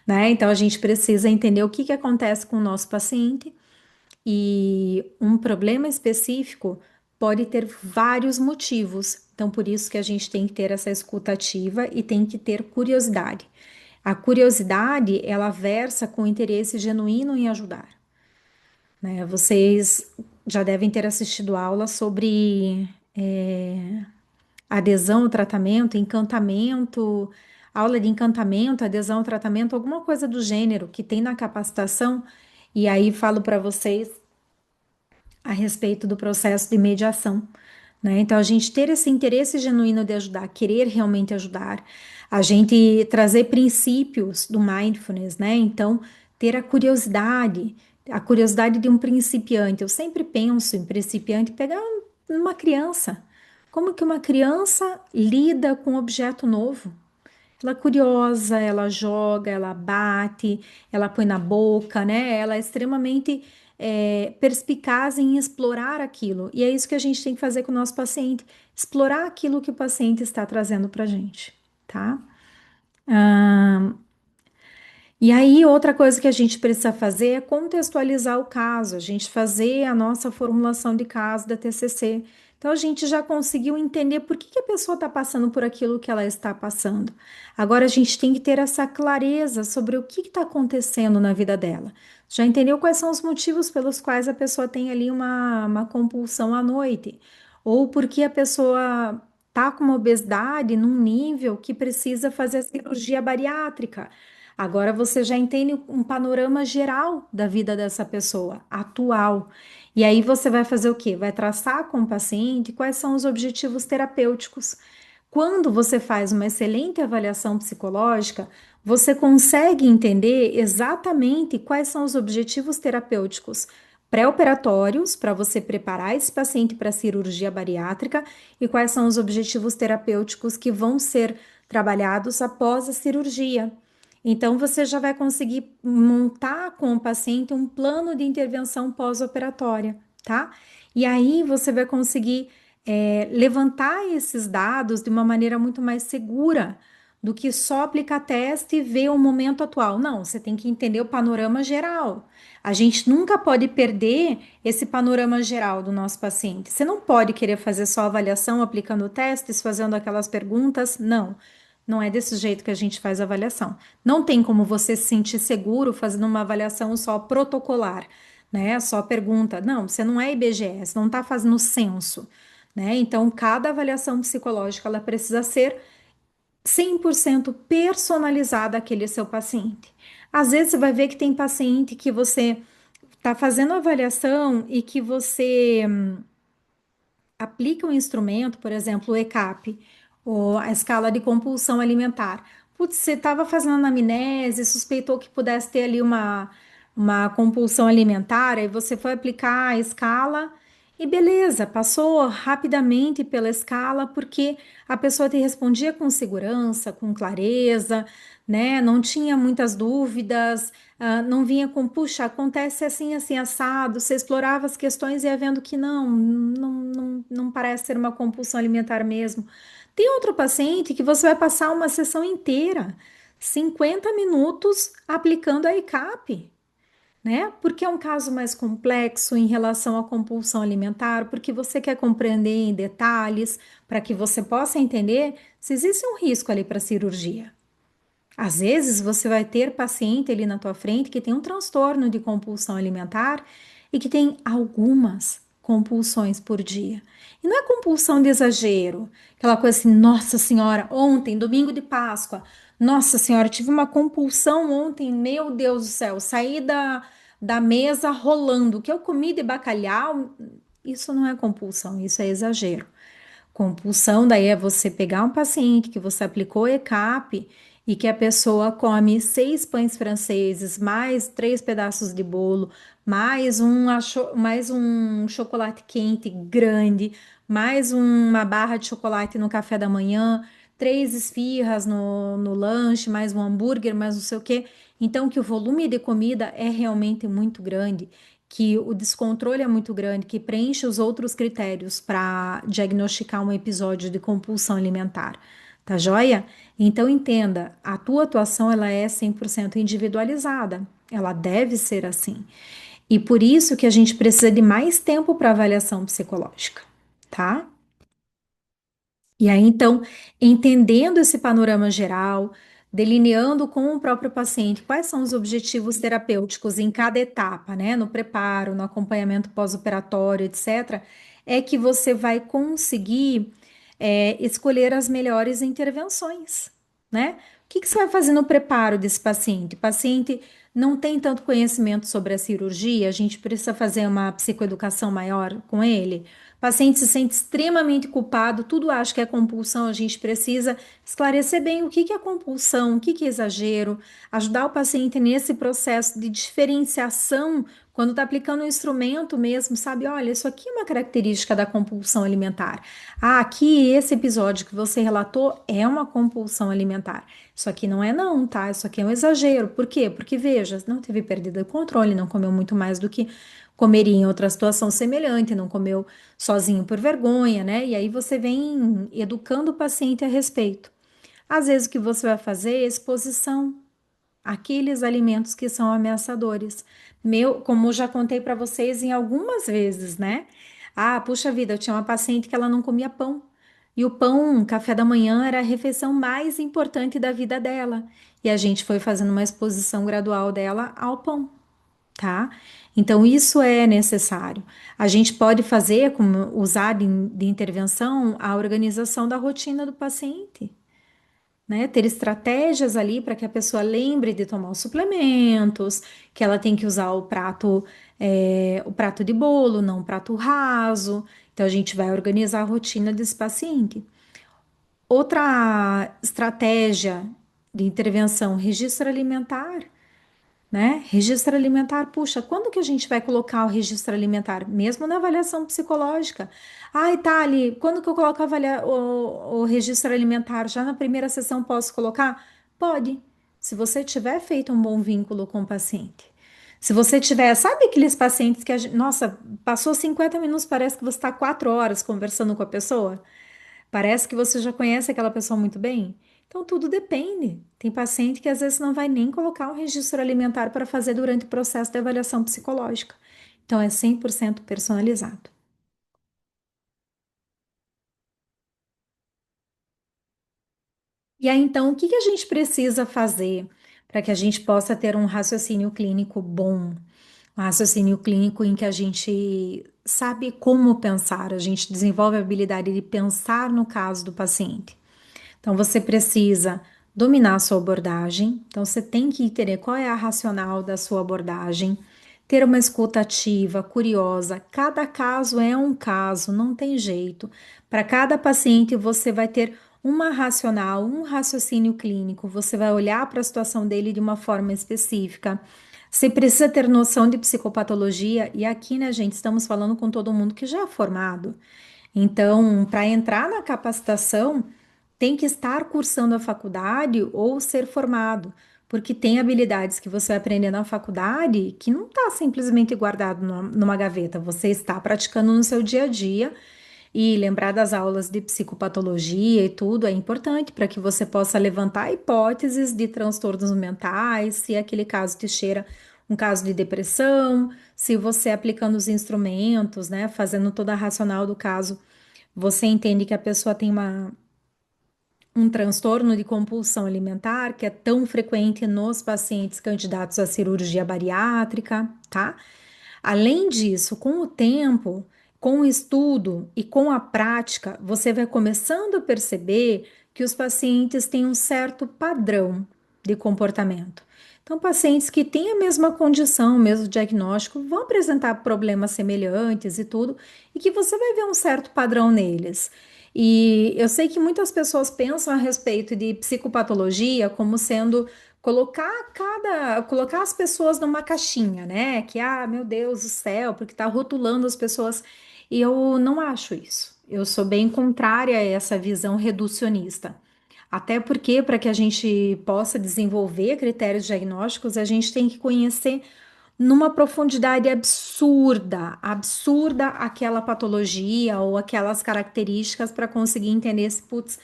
né? Então a gente precisa entender o que que acontece com o nosso paciente e um problema específico pode ter vários motivos. Então, por isso que a gente tem que ter essa escuta ativa e tem que ter curiosidade. A curiosidade, ela versa com interesse genuíno em ajudar, né? Vocês já devem ter assistido aula sobre adesão ao tratamento, encantamento, aula de encantamento, adesão ao tratamento, alguma coisa do gênero que tem na capacitação. E aí falo para vocês a respeito do processo de mediação, né? Então, a gente ter esse interesse genuíno de ajudar, querer realmente ajudar, a gente trazer princípios do mindfulness, né? Então, ter a curiosidade de um principiante. Eu sempre penso em principiante, pegar uma criança. Como que uma criança lida com um objeto novo? Ela é curiosa, ela joga, ela bate, ela põe na boca, né? Ela é extremamente perspicaz em explorar aquilo. E é isso que a gente tem que fazer com o nosso paciente, explorar aquilo que o paciente está trazendo para a gente, tá? Ah, e aí, outra coisa que a gente precisa fazer é contextualizar o caso, a gente fazer a nossa formulação de caso da TCC. Então, a gente já conseguiu entender por que que a pessoa está passando por aquilo que ela está passando. Agora, a gente tem que ter essa clareza sobre o que está acontecendo na vida dela. Já entendeu quais são os motivos pelos quais a pessoa tem ali uma compulsão à noite? Ou porque a pessoa está com uma obesidade num nível que precisa fazer a cirurgia bariátrica. Agora você já entende um panorama geral da vida dessa pessoa, atual. E aí você vai fazer o quê? Vai traçar com o paciente quais são os objetivos terapêuticos. Quando você faz uma excelente avaliação psicológica, você consegue entender exatamente quais são os objetivos terapêuticos pré-operatórios para você preparar esse paciente para a cirurgia bariátrica e quais são os objetivos terapêuticos que vão ser trabalhados após a cirurgia. Então, você já vai conseguir montar com o paciente um plano de intervenção pós-operatória, tá? E aí você vai conseguir levantar esses dados de uma maneira muito mais segura do que só aplicar teste e ver o momento atual. Não, você tem que entender o panorama geral. A gente nunca pode perder esse panorama geral do nosso paciente. Você não pode querer fazer só avaliação aplicando testes, fazendo aquelas perguntas. Não. Não é desse jeito que a gente faz a avaliação. Não tem como você se sentir seguro fazendo uma avaliação só protocolar, né? Só pergunta. Não, você não é IBGE, você não está fazendo censo, né? Então, cada avaliação psicológica ela precisa ser 100% personalizada àquele seu paciente. Às vezes você vai ver que tem paciente que você está fazendo avaliação e que você aplica um instrumento, por exemplo, o ECAP, ou a escala de compulsão alimentar. Putz, você estava fazendo anamnese, suspeitou que pudesse ter ali uma compulsão alimentar, aí você foi aplicar a escala e beleza, passou rapidamente pela escala porque a pessoa te respondia com segurança, com clareza, né? Não tinha muitas dúvidas, não vinha com, puxa, acontece assim, assim, assado. Você explorava as questões e ia vendo que não parece ser uma compulsão alimentar mesmo. Tem outro paciente que você vai passar uma sessão inteira, 50 minutos, aplicando a ECAP, né? Porque é um caso mais complexo em relação à compulsão alimentar, porque você quer compreender em detalhes, para que você possa entender se existe um risco ali para cirurgia. Às vezes você vai ter paciente ali na tua frente que tem um transtorno de compulsão alimentar e que tem algumas compulsões por dia. E não é compulsão de exagero, aquela coisa assim, nossa senhora, ontem, domingo de Páscoa, nossa senhora, tive uma compulsão ontem, meu Deus do céu, saí da mesa rolando, o que eu comi de bacalhau, isso não é compulsão, isso é exagero. Compulsão, daí é você pegar um paciente que você aplicou ECAP e que a pessoa come 6 pães franceses, mais 3 pedaços de bolo, mais um chocolate quente grande, mais uma barra de chocolate no café da manhã, 3 esfirras no lanche, mais um hambúrguer, mais não sei o quê. Então, que o volume de comida é realmente muito grande, que o descontrole é muito grande, que preenche os outros critérios para diagnosticar um episódio de compulsão alimentar. Tá joia? Então entenda, a tua atuação ela é 100% individualizada. Ela deve ser assim. E por isso que a gente precisa de mais tempo para avaliação psicológica, tá? E aí, então, entendendo esse panorama geral, delineando com o próprio paciente quais são os objetivos terapêuticos em cada etapa, né? No preparo, no acompanhamento pós-operatório, etc., é que você vai conseguir escolher as melhores intervenções, né? O que que você vai fazer no preparo desse paciente? O paciente não tem tanto conhecimento sobre a cirurgia, a gente precisa fazer uma psicoeducação maior com ele. O paciente se sente extremamente culpado, tudo acha que é compulsão, a gente precisa esclarecer bem o que que é compulsão, o que que é exagero, ajudar o paciente nesse processo de diferenciação quando está aplicando um instrumento mesmo, sabe? Olha, isso aqui é uma característica da compulsão alimentar. Ah, aqui esse episódio que você relatou é uma compulsão alimentar. Isso aqui não é não, tá? Isso aqui é um exagero. Por quê? Porque veja, não teve perda de controle, não comeu muito mais do que comeria em outra situação semelhante, não comeu sozinho por vergonha, né? E aí você vem educando o paciente a respeito. Às vezes o que você vai fazer é exposição àqueles alimentos que são ameaçadores. Como eu já contei para vocês em algumas vezes, né? Ah, puxa vida, eu tinha uma paciente que ela não comia pão. E o pão, café da manhã, era a refeição mais importante da vida dela. E a gente foi fazendo uma exposição gradual dela ao pão, tá? Então, isso é necessário. A gente pode fazer, como usar de intervenção, a organização da rotina do paciente, né? Ter estratégias ali para que a pessoa lembre de tomar os suplementos, que ela tem que usar o prato de bolo, não o prato raso. Então, a gente vai organizar a rotina desse paciente. Outra estratégia de intervenção, registro alimentar, né? Registro alimentar, puxa, quando que a gente vai colocar o registro alimentar? Mesmo na avaliação psicológica. Ai, tá ali, quando que eu coloco o registro alimentar? Já na primeira sessão posso colocar? Pode, se você tiver feito um bom vínculo com o paciente. Se você tiver, sabe aqueles pacientes que, nossa, passou 50 minutos, parece que você está 4 horas conversando com a pessoa? Parece que você já conhece aquela pessoa muito bem? Então, tudo depende. Tem paciente que às vezes não vai nem colocar um registro alimentar para fazer durante o processo de avaliação psicológica. Então, é 100% personalizado. E aí, então, o que que a gente precisa fazer para que a gente possa ter um raciocínio clínico bom? Um raciocínio clínico em que a gente sabe como pensar, a gente desenvolve a habilidade de pensar no caso do paciente. Então, você precisa dominar a sua abordagem. Então, você tem que entender qual é a racional da sua abordagem, ter uma escuta ativa, curiosa. Cada caso é um caso, não tem jeito. Para cada paciente, você vai ter uma racional, um raciocínio clínico. Você vai olhar para a situação dele de uma forma específica. Você precisa ter noção de psicopatologia, e aqui, né, gente, estamos falando com todo mundo que já é formado. Então, para entrar na capacitação, tem que estar cursando a faculdade ou ser formado, porque tem habilidades que você vai aprender na faculdade que não está simplesmente guardado numa gaveta, você está praticando no seu dia a dia. E lembrar das aulas de psicopatologia e tudo é importante para que você possa levantar hipóteses de transtornos mentais, se aquele caso te cheira um caso de depressão, se você aplicando os instrumentos, né, fazendo toda a racional do caso, você entende que a pessoa tem um transtorno de compulsão alimentar que é tão frequente nos pacientes candidatos à cirurgia bariátrica, tá? Além disso, com o tempo, com o estudo e com a prática, você vai começando a perceber que os pacientes têm um certo padrão de comportamento. Então, pacientes que têm a mesma condição, o mesmo diagnóstico, vão apresentar problemas semelhantes e tudo, e que você vai ver um certo padrão neles. E eu sei que muitas pessoas pensam a respeito de psicopatologia como sendo colocar as pessoas numa caixinha, né? Que, meu Deus do céu, porque tá rotulando as pessoas. E eu não acho isso. Eu sou bem contrária a essa visão reducionista. Até porque, para que a gente possa desenvolver critérios diagnósticos, a gente tem que conhecer numa profundidade absurda aquela patologia ou aquelas características para conseguir entender se, putz,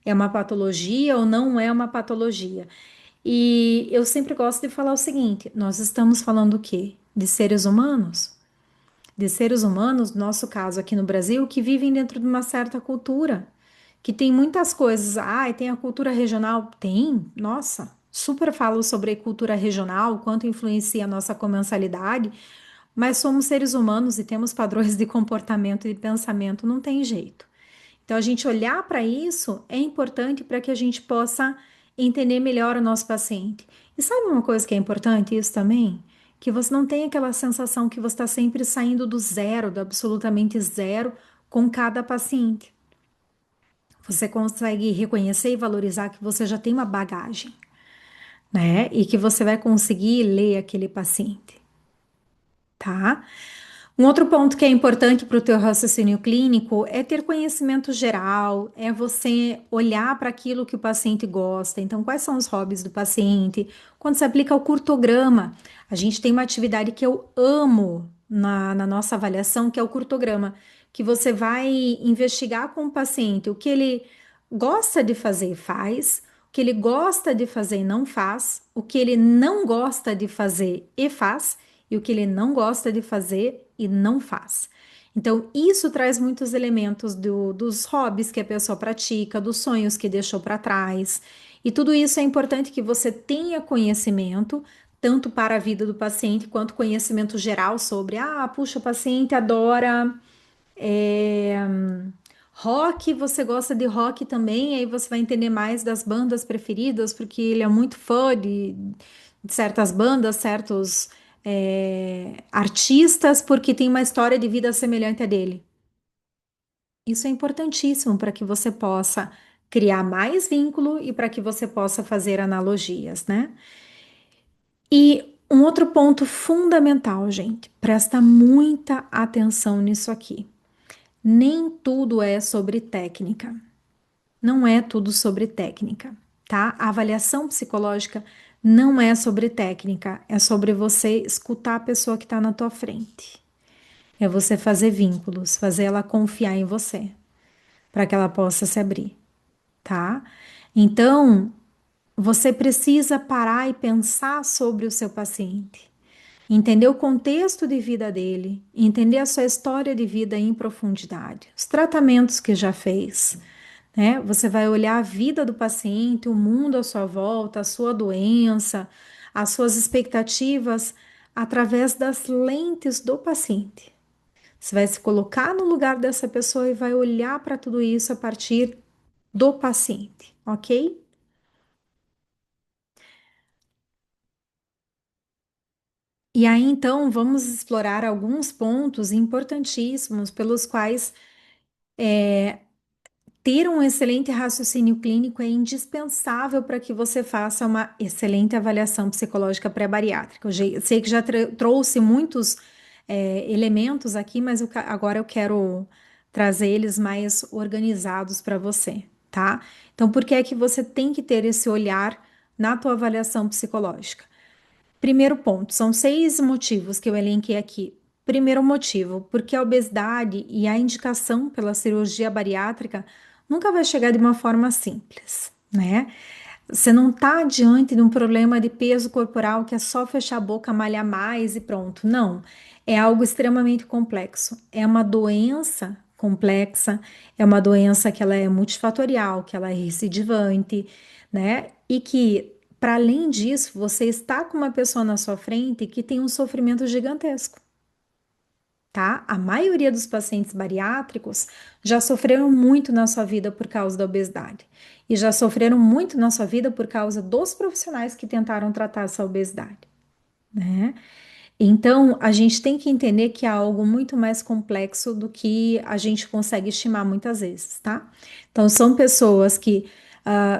é uma patologia ou não é uma patologia. E eu sempre gosto de falar o seguinte: nós estamos falando o quê? De seres humanos? De seres humanos, no nosso caso aqui no Brasil, que vivem dentro de uma certa cultura, que tem muitas coisas. Ah, e tem a cultura regional? Tem, nossa, super falo sobre cultura regional, quanto influencia a nossa comensalidade, mas somos seres humanos e temos padrões de comportamento e de pensamento, não tem jeito. Então, a gente olhar para isso é importante para que a gente possa entender melhor o nosso paciente. E sabe uma coisa que é importante isso também? Que você não tem aquela sensação que você está sempre saindo do zero, do absolutamente zero, com cada paciente. Você consegue reconhecer e valorizar que você já tem uma bagagem, né? E que você vai conseguir ler aquele paciente, tá? Um outro ponto que é importante para o teu raciocínio clínico é ter conhecimento geral, é você olhar para aquilo que o paciente gosta. Então, quais são os hobbies do paciente? Quando se aplica o curtograma, a gente tem uma atividade que eu amo na nossa avaliação, que é o curtograma, que você vai investigar com o paciente o que ele gosta de fazer e faz, o que ele gosta de fazer e não faz, o que ele não gosta de fazer e faz e o que ele não gosta de fazer e não faz. Então, isso traz muitos elementos dos hobbies que a pessoa pratica, dos sonhos que deixou para trás. E tudo isso é importante que você tenha conhecimento, tanto para a vida do paciente, quanto conhecimento geral sobre, puxa, o paciente adora é, rock, você gosta de rock também, aí você vai entender mais das bandas preferidas, porque ele é muito fã de certas bandas, certos artistas, porque tem uma história de vida semelhante à dele. Isso é importantíssimo para que você possa criar mais vínculo e para que você possa fazer analogias, né? E um outro ponto fundamental, gente, presta muita atenção nisso aqui. Nem tudo é sobre técnica. Não é tudo sobre técnica, tá? A avaliação psicológica não é sobre técnica, é sobre você escutar a pessoa que está na tua frente. É você fazer vínculos, fazer ela confiar em você, para que ela possa se abrir, tá? Então, você precisa parar e pensar sobre o seu paciente, entender o contexto de vida dele, entender a sua história de vida em profundidade, os tratamentos que já fez, né? Você vai olhar a vida do paciente, o mundo à sua volta, a sua doença, as suas expectativas através das lentes do paciente. Você vai se colocar no lugar dessa pessoa e vai olhar para tudo isso a partir do paciente, ok? E aí, então, vamos explorar alguns pontos importantíssimos pelos quais ter um excelente raciocínio clínico é indispensável para que você faça uma excelente avaliação psicológica pré-bariátrica. Eu sei que já trouxe muitos elementos aqui, mas agora eu quero trazer eles mais organizados para você, tá? Então, por que é que você tem que ter esse olhar na tua avaliação psicológica? Primeiro ponto, são 6 motivos que eu elenquei aqui. Primeiro motivo, porque a obesidade e a indicação pela cirurgia bariátrica nunca vai chegar de uma forma simples, né? Você não está diante de um problema de peso corporal que é só fechar a boca, malhar mais e pronto. Não. É algo extremamente complexo. É uma doença complexa, é uma doença que ela é multifatorial, que ela é recidivante, né? E que, para além disso, você está com uma pessoa na sua frente que tem um sofrimento gigantesco, tá? A maioria dos pacientes bariátricos já sofreram muito na sua vida por causa da obesidade e já sofreram muito na sua vida por causa dos profissionais que tentaram tratar essa obesidade, né? Então, a gente tem que entender que é algo muito mais complexo do que a gente consegue estimar muitas vezes, tá? Então, são pessoas que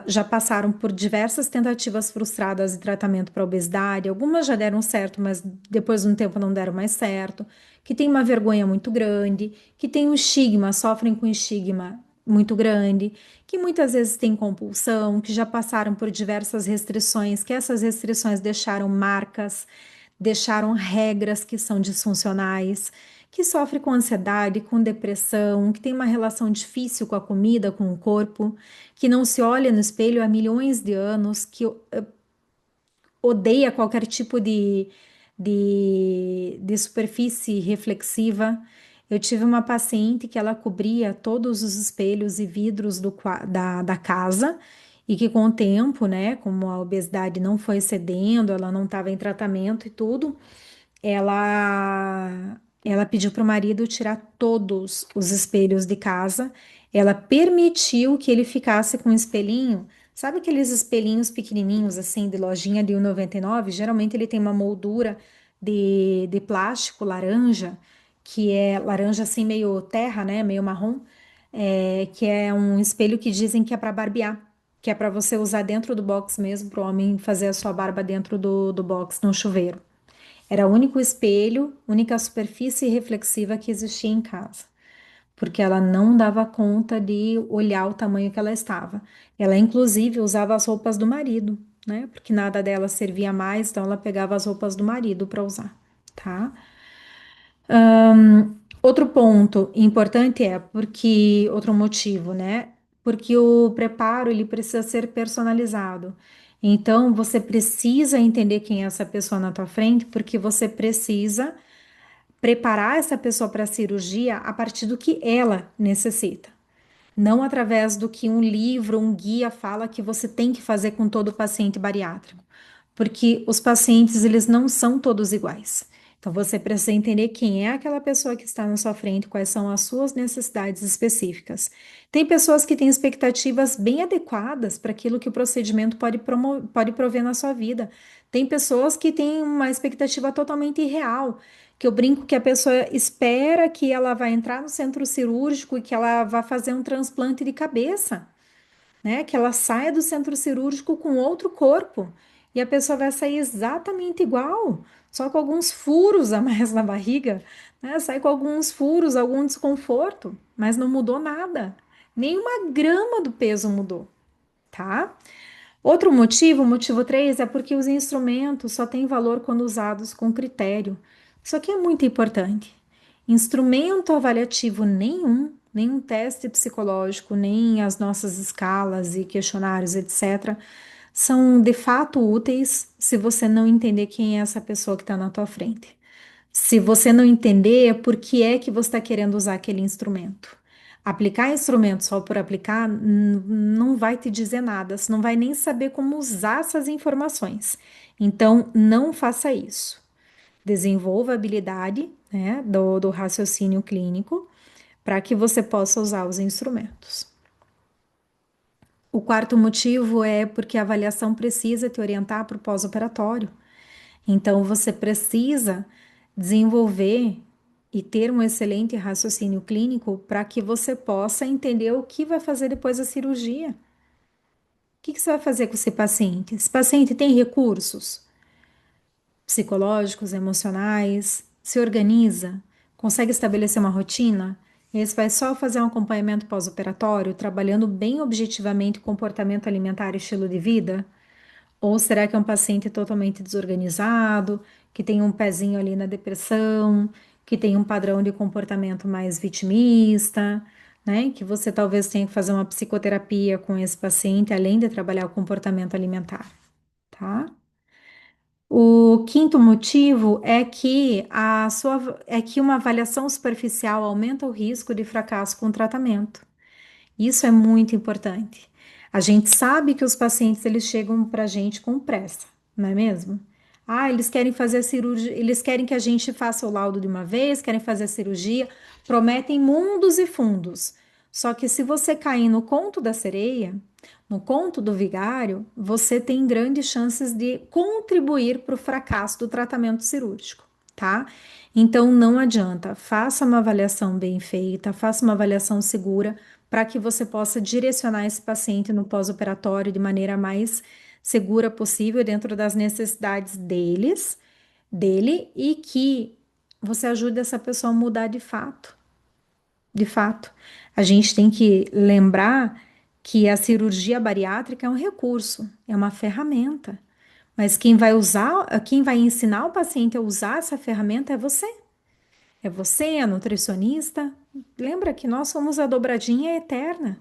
já passaram por diversas tentativas frustradas de tratamento para obesidade, algumas já deram certo, mas depois de um tempo não deram mais certo, que tem uma vergonha muito grande, que tem um estigma, sofrem com estigma muito grande, que muitas vezes têm compulsão, que já passaram por diversas restrições, que essas restrições deixaram marcas, deixaram regras que são disfuncionais, que sofre com ansiedade, com depressão, que tem uma relação difícil com a comida, com o corpo, que não se olha no espelho há milhões de anos, que odeia qualquer tipo de superfície reflexiva. Eu tive uma paciente que ela cobria todos os espelhos e vidros da casa e que com o tempo, né, como a obesidade não foi cedendo, ela não estava em tratamento e tudo, ela pediu para o marido tirar todos os espelhos de casa. Ela permitiu que ele ficasse com um espelhinho. Sabe aqueles espelhinhos pequenininhos assim de lojinha de 1,99? Geralmente ele tem uma moldura de plástico laranja, que é laranja assim meio terra, né? Meio marrom, que é um espelho que dizem que é para barbear, que é para você usar dentro do box mesmo, para o homem fazer a sua barba dentro do box no chuveiro. Era o único espelho, única superfície reflexiva que existia em casa, porque ela não dava conta de olhar o tamanho que ela estava. Ela, inclusive, usava as roupas do marido, né? Porque nada dela servia mais, então ela pegava as roupas do marido para usar, tá? Outro ponto importante é porque, outro motivo, né? Porque o preparo ele precisa ser personalizado. Então, você precisa entender quem é essa pessoa na tua frente, porque você precisa preparar essa pessoa para a cirurgia a partir do que ela necessita, não através do que um livro, um guia fala que você tem que fazer com todo paciente bariátrico, porque os pacientes eles não são todos iguais. Então você precisa entender quem é aquela pessoa que está na sua frente, quais são as suas necessidades específicas. Tem pessoas que têm expectativas bem adequadas para aquilo que o procedimento pode prover na sua vida. Tem pessoas que têm uma expectativa totalmente irreal, que eu brinco que a pessoa espera que ela vai entrar no centro cirúrgico e que ela vai fazer um transplante de cabeça, né? Que ela saia do centro cirúrgico com outro corpo e a pessoa vai sair exatamente igual, só com alguns furos a mais na barriga, né? Sai com alguns furos, algum desconforto, mas não mudou nada. Nem uma grama do peso mudou, tá? Outro motivo, o motivo 3, é porque os instrumentos só têm valor quando usados com critério. Isso aqui é muito importante. Instrumento avaliativo nenhum, nenhum teste psicológico, nem as nossas escalas e questionários, etc., são de fato úteis se você não entender quem é essa pessoa que está na tua frente. Se você não entender por que é que você está querendo usar aquele instrumento. Aplicar instrumento só por aplicar não vai te dizer nada, você não vai nem saber como usar essas informações. Então, não faça isso. Desenvolva a habilidade, né, do raciocínio clínico para que você possa usar os instrumentos. O quarto motivo é porque a avaliação precisa te orientar para o pós-operatório. Então, você precisa desenvolver e ter um excelente raciocínio clínico para que você possa entender o que vai fazer depois da cirurgia. O que você vai fazer com esse paciente? Esse paciente tem recursos psicológicos, emocionais, se organiza, consegue estabelecer uma rotina? Esse vai só fazer um acompanhamento pós-operatório, trabalhando bem objetivamente comportamento alimentar e estilo de vida? Ou será que é um paciente totalmente desorganizado, que tem um pezinho ali na depressão, que tem um padrão de comportamento mais vitimista, né? Que você talvez tenha que fazer uma psicoterapia com esse paciente, além de trabalhar o comportamento alimentar, tá? O quinto motivo é que uma avaliação superficial aumenta o risco de fracasso com o tratamento. Isso é muito importante. A gente sabe que os pacientes eles chegam para a gente com pressa, não é mesmo? Ah, eles querem fazer a cirurgia, eles querem que a gente faça o laudo de uma vez, querem fazer a cirurgia, prometem mundos e fundos. Só que se você cair no conto da sereia, no conto do vigário, você tem grandes chances de contribuir para o fracasso do tratamento cirúrgico, tá? Então não adianta, faça uma avaliação bem feita, faça uma avaliação segura para que você possa direcionar esse paciente no pós-operatório de maneira mais segura possível dentro das necessidades dele e que você ajude essa pessoa a mudar de fato. De fato, a gente tem que lembrar que a cirurgia bariátrica é um recurso, é uma ferramenta. Mas quem vai usar, quem vai ensinar o paciente a usar essa ferramenta é você. É você, a nutricionista. Lembra que nós somos a dobradinha eterna.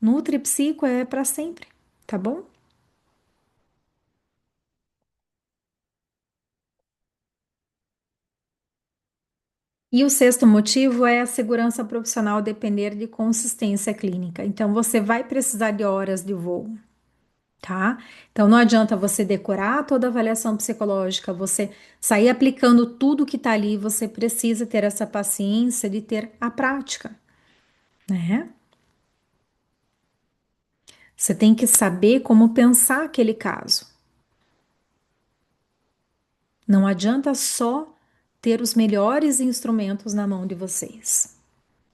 Nutri Psico é para sempre, tá bom? E o sexto motivo é a segurança profissional depender de consistência clínica. Então, você vai precisar de horas de voo, tá? Então, não adianta você decorar toda a avaliação psicológica, você sair aplicando tudo que tá ali, você precisa ter essa paciência de ter a prática, né? Você tem que saber como pensar aquele caso. Não adianta só ter os melhores instrumentos na mão de vocês.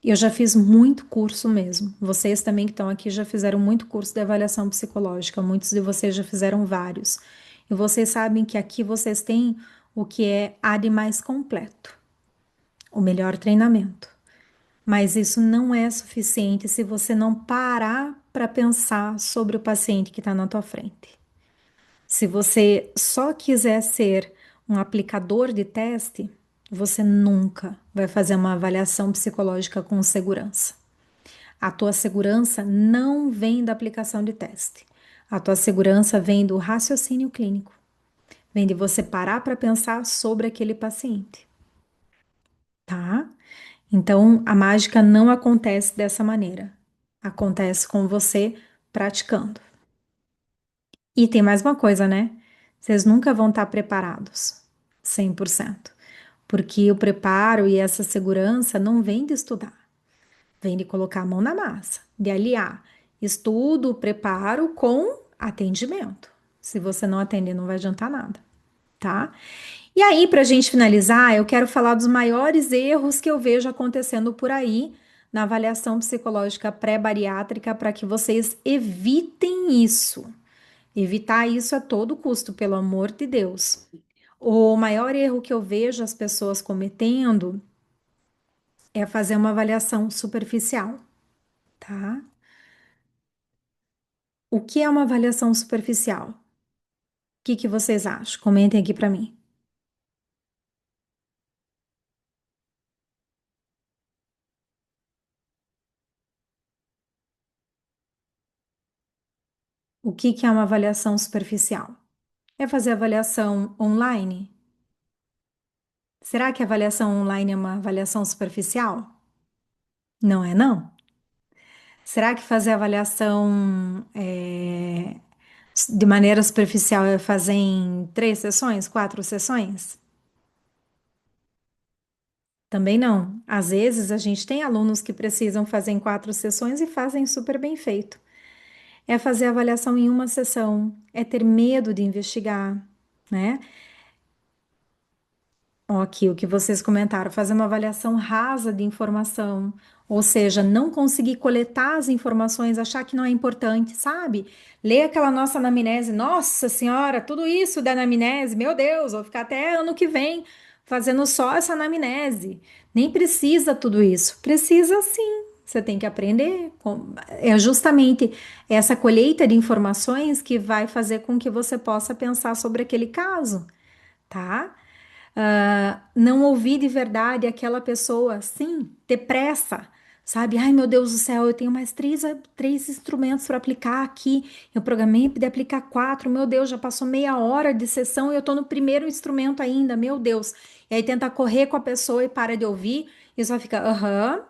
Eu já fiz muito curso mesmo. Vocês também que estão aqui já fizeram muito curso de avaliação psicológica. Muitos de vocês já fizeram vários. E vocês sabem que aqui vocês têm o que é a de mais completo, o melhor treinamento. Mas isso não é suficiente se você não parar para pensar sobre o paciente que está na tua frente. Se você só quiser ser um aplicador de teste, você nunca vai fazer uma avaliação psicológica com segurança. A tua segurança não vem da aplicação de teste. A tua segurança vem do raciocínio clínico. Vem de você parar para pensar sobre aquele paciente, tá? Então, a mágica não acontece dessa maneira. Acontece com você praticando. E tem mais uma coisa, né? Vocês nunca vão estar preparados 100%, porque o preparo e essa segurança não vem de estudar, vem de colocar a mão na massa, de aliar estudo, preparo com atendimento. Se você não atender, não vai adiantar nada, tá? E aí, para a gente finalizar, eu quero falar dos maiores erros que eu vejo acontecendo por aí na avaliação psicológica pré-bariátrica para que vocês evitem isso. Evitar isso a todo custo, pelo amor de Deus. O maior erro que eu vejo as pessoas cometendo é fazer uma avaliação superficial, tá? O que é uma avaliação superficial? O que vocês acham? Comentem aqui para mim. O que é uma avaliação superficial? É fazer avaliação online? Será que a avaliação online é uma avaliação superficial? Não é, não? Será que fazer avaliação de maneira superficial é fazer em 3 sessões, 4 sessões? Também não. Às vezes a gente tem alunos que precisam fazer em 4 sessões e fazem super bem feito. É fazer avaliação em uma sessão, é ter medo de investigar, né? Ó, aqui o que vocês comentaram, fazer uma avaliação rasa de informação, ou seja, não conseguir coletar as informações, achar que não é importante, sabe? Ler aquela nossa anamnese, nossa senhora, tudo isso da anamnese, meu Deus, vou ficar até ano que vem fazendo só essa anamnese. Nem precisa tudo isso, precisa sim. Você tem que aprender. É justamente essa colheita de informações que vai fazer com que você possa pensar sobre aquele caso, tá? Não ouvir de verdade aquela pessoa, sim, ter pressa, sabe? Ai, meu Deus do céu, eu tenho mais três instrumentos para aplicar aqui. Eu programei de aplicar 4, meu Deus, já passou meia hora de sessão e eu tô no primeiro instrumento ainda, meu Deus. E aí tenta correr com a pessoa e para de ouvir, e só fica, aham,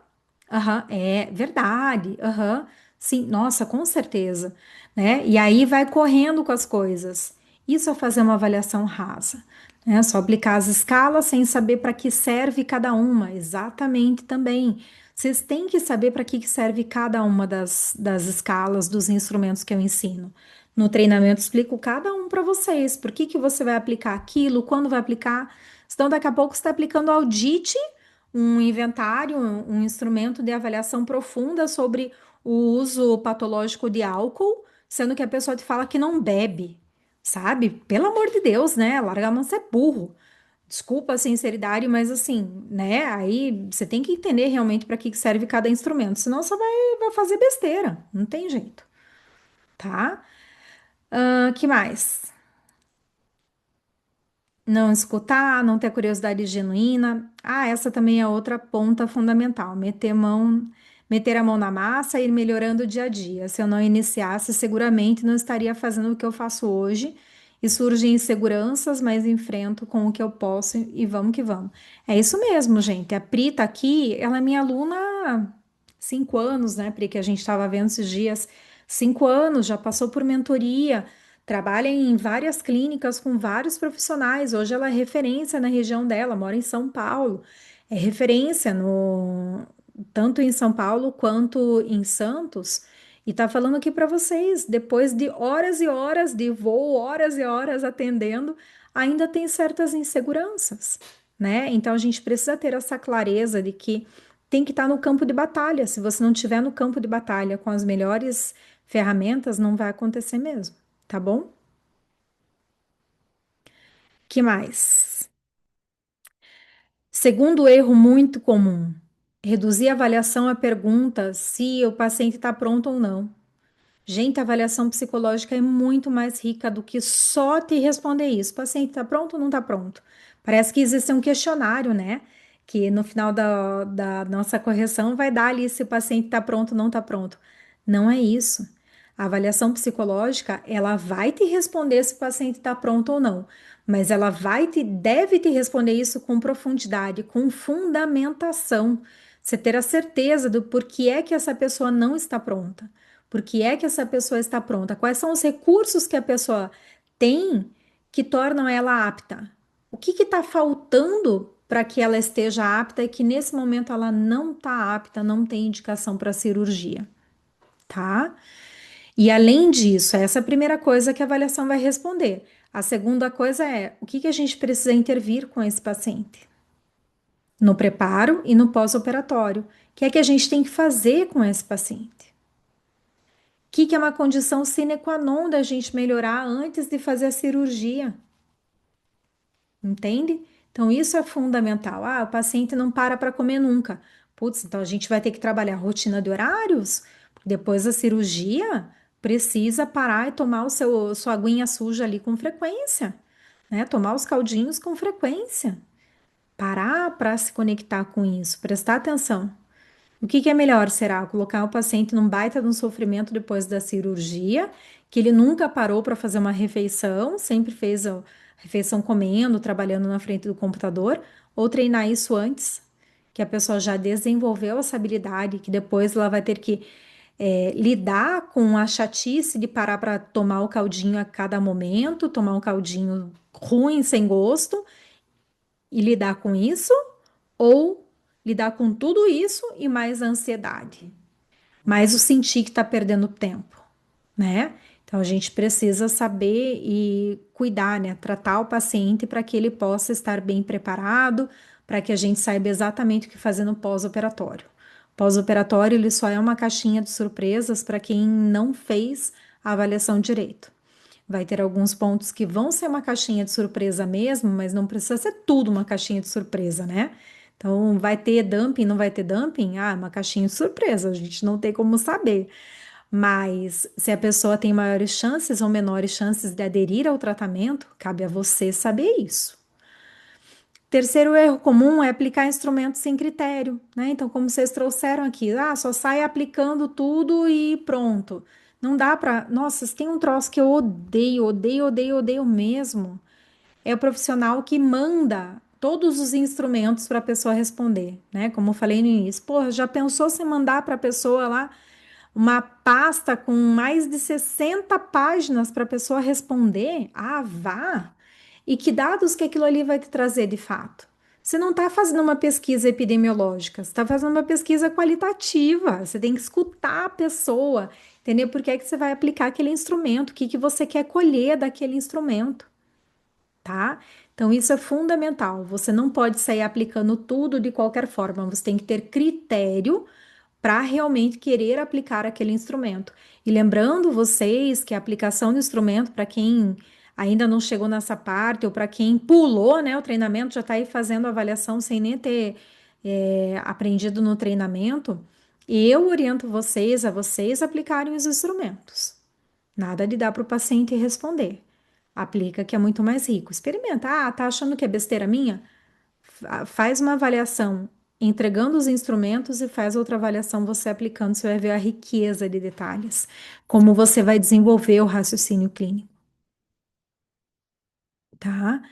aham, é verdade, aham, sim, nossa, com certeza, né? E aí vai correndo com as coisas. Isso é fazer uma avaliação rasa, né? Só aplicar as escalas sem saber para que serve cada uma, exatamente também. Vocês têm que saber para que serve cada uma das escalas, dos instrumentos que eu ensino. No treinamento, explico cada um para vocês. Por que você vai aplicar aquilo, quando vai aplicar. Senão, daqui a pouco você está aplicando audite, um inventário, um instrumento de avaliação profunda sobre o uso patológico de álcool, sendo que a pessoa te fala que não bebe, sabe? Pelo amor de Deus, né? Larga a mão, você é burro. Desculpa a sinceridade, mas assim, né? Aí você tem que entender realmente para que serve cada instrumento, senão você vai fazer besteira, não tem jeito, tá? Que mais? Não escutar, não ter curiosidade genuína. Ah, essa também é outra ponta fundamental. Meter a mão na massa e ir melhorando o dia a dia. Se eu não iniciasse, seguramente não estaria fazendo o que eu faço hoje. E surgem inseguranças, mas enfrento com o que eu posso e vamos que vamos. É isso mesmo, gente. A Pri tá aqui, ela é minha aluna há 5 anos, né, Pri, que a gente estava vendo esses dias. 5 anos, já passou por mentoria. Trabalha em várias clínicas com vários profissionais. Hoje ela é referência na região dela, mora em São Paulo. É referência no tanto em São Paulo quanto em Santos. E tá falando aqui para vocês, depois de horas e horas de voo, horas e horas atendendo, ainda tem certas inseguranças, né? Então a gente precisa ter essa clareza de que tem que estar no campo de batalha. Se você não estiver no campo de batalha com as melhores ferramentas, não vai acontecer mesmo, tá bom? Que mais? Segundo erro muito comum, reduzir a avaliação a perguntas se o paciente está pronto ou não. Gente, a avaliação psicológica é muito mais rica do que só te responder isso. O paciente está pronto ou não está pronto? Parece que existe um questionário, né? Que no final da nossa correção vai dar ali se o paciente está pronto ou não está pronto. Não é isso. A avaliação psicológica, ela vai te responder se o paciente está pronto ou não, mas ela deve te responder isso com profundidade, com fundamentação. Você ter a certeza do porquê é que essa pessoa não está pronta. Por que é que essa pessoa está pronta? Quais são os recursos que a pessoa tem que tornam ela apta? O que está faltando para que ela esteja apta e que nesse momento ela não está apta, não tem indicação para cirurgia, tá? E além disso, essa é a primeira coisa que a avaliação vai responder. A segunda coisa é o que a gente precisa intervir com esse paciente no preparo e no pós-operatório. O que é que a gente tem que fazer com esse paciente? Que é uma condição sine qua non da gente melhorar antes de fazer a cirurgia, entende? Então, isso é fundamental. Ah, o paciente não para comer nunca. Putz, então a gente vai ter que trabalhar a rotina de horários. Depois da cirurgia, precisa parar e tomar sua aguinha suja ali com frequência, né? Tomar os caldinhos com frequência. Parar para se conectar com isso, prestar atenção. O que é melhor, será? Colocar o paciente num baita de um sofrimento depois da cirurgia, que ele nunca parou para fazer uma refeição, sempre fez a refeição comendo, trabalhando na frente do computador, ou treinar isso antes, que a pessoa já desenvolveu essa habilidade, que depois ela vai ter que lidar com a chatice de parar para tomar o caldinho a cada momento, tomar um caldinho ruim, sem gosto, e lidar com isso, ou lidar com tudo isso e mais a ansiedade, mais o sentir que está perdendo tempo, né? Então a gente precisa saber e cuidar, né? Tratar o paciente para que ele possa estar bem preparado, para que a gente saiba exatamente o que fazer no pós-operatório. Pós-operatório, ele só é uma caixinha de surpresas para quem não fez a avaliação direito. Vai ter alguns pontos que vão ser uma caixinha de surpresa mesmo, mas não precisa ser tudo uma caixinha de surpresa, né? Então, vai ter dumping, não vai ter dumping? Ah, uma caixinha de surpresa, a gente não tem como saber. Mas se a pessoa tem maiores chances ou menores chances de aderir ao tratamento, cabe a você saber isso. Terceiro erro comum é aplicar instrumentos sem critério, né? Então, como vocês trouxeram aqui, só sai aplicando tudo e pronto. Não dá para. Nossa, tem um troço que eu odeio, odeio, odeio, odeio mesmo. É o profissional que manda todos os instrumentos para a pessoa responder, né? Como eu falei no início. Porra, já pensou se mandar para a pessoa lá uma pasta com mais de 60 páginas para a pessoa responder? Ah, vá! E que dados que aquilo ali vai te trazer de fato? Você não está fazendo uma pesquisa epidemiológica, você está fazendo uma pesquisa qualitativa. Você tem que escutar a pessoa, entender por que é que você vai aplicar aquele instrumento, o que que você quer colher daquele instrumento, tá? Então, isso é fundamental. Você não pode sair aplicando tudo de qualquer forma, você tem que ter critério para realmente querer aplicar aquele instrumento. E lembrando vocês que a aplicação do instrumento, para quem ainda não chegou nessa parte, ou para quem pulou, né, o treinamento, já está aí fazendo a avaliação sem nem ter aprendido no treinamento, eu oriento vocês a vocês aplicarem os instrumentos. Nada de dar para o paciente responder. Aplica que é muito mais rico. Experimenta. Ah, tá achando que é besteira minha? Faz uma avaliação entregando os instrumentos e faz outra avaliação você aplicando. Você vai ver a riqueza de detalhes, como você vai desenvolver o raciocínio clínico, tá?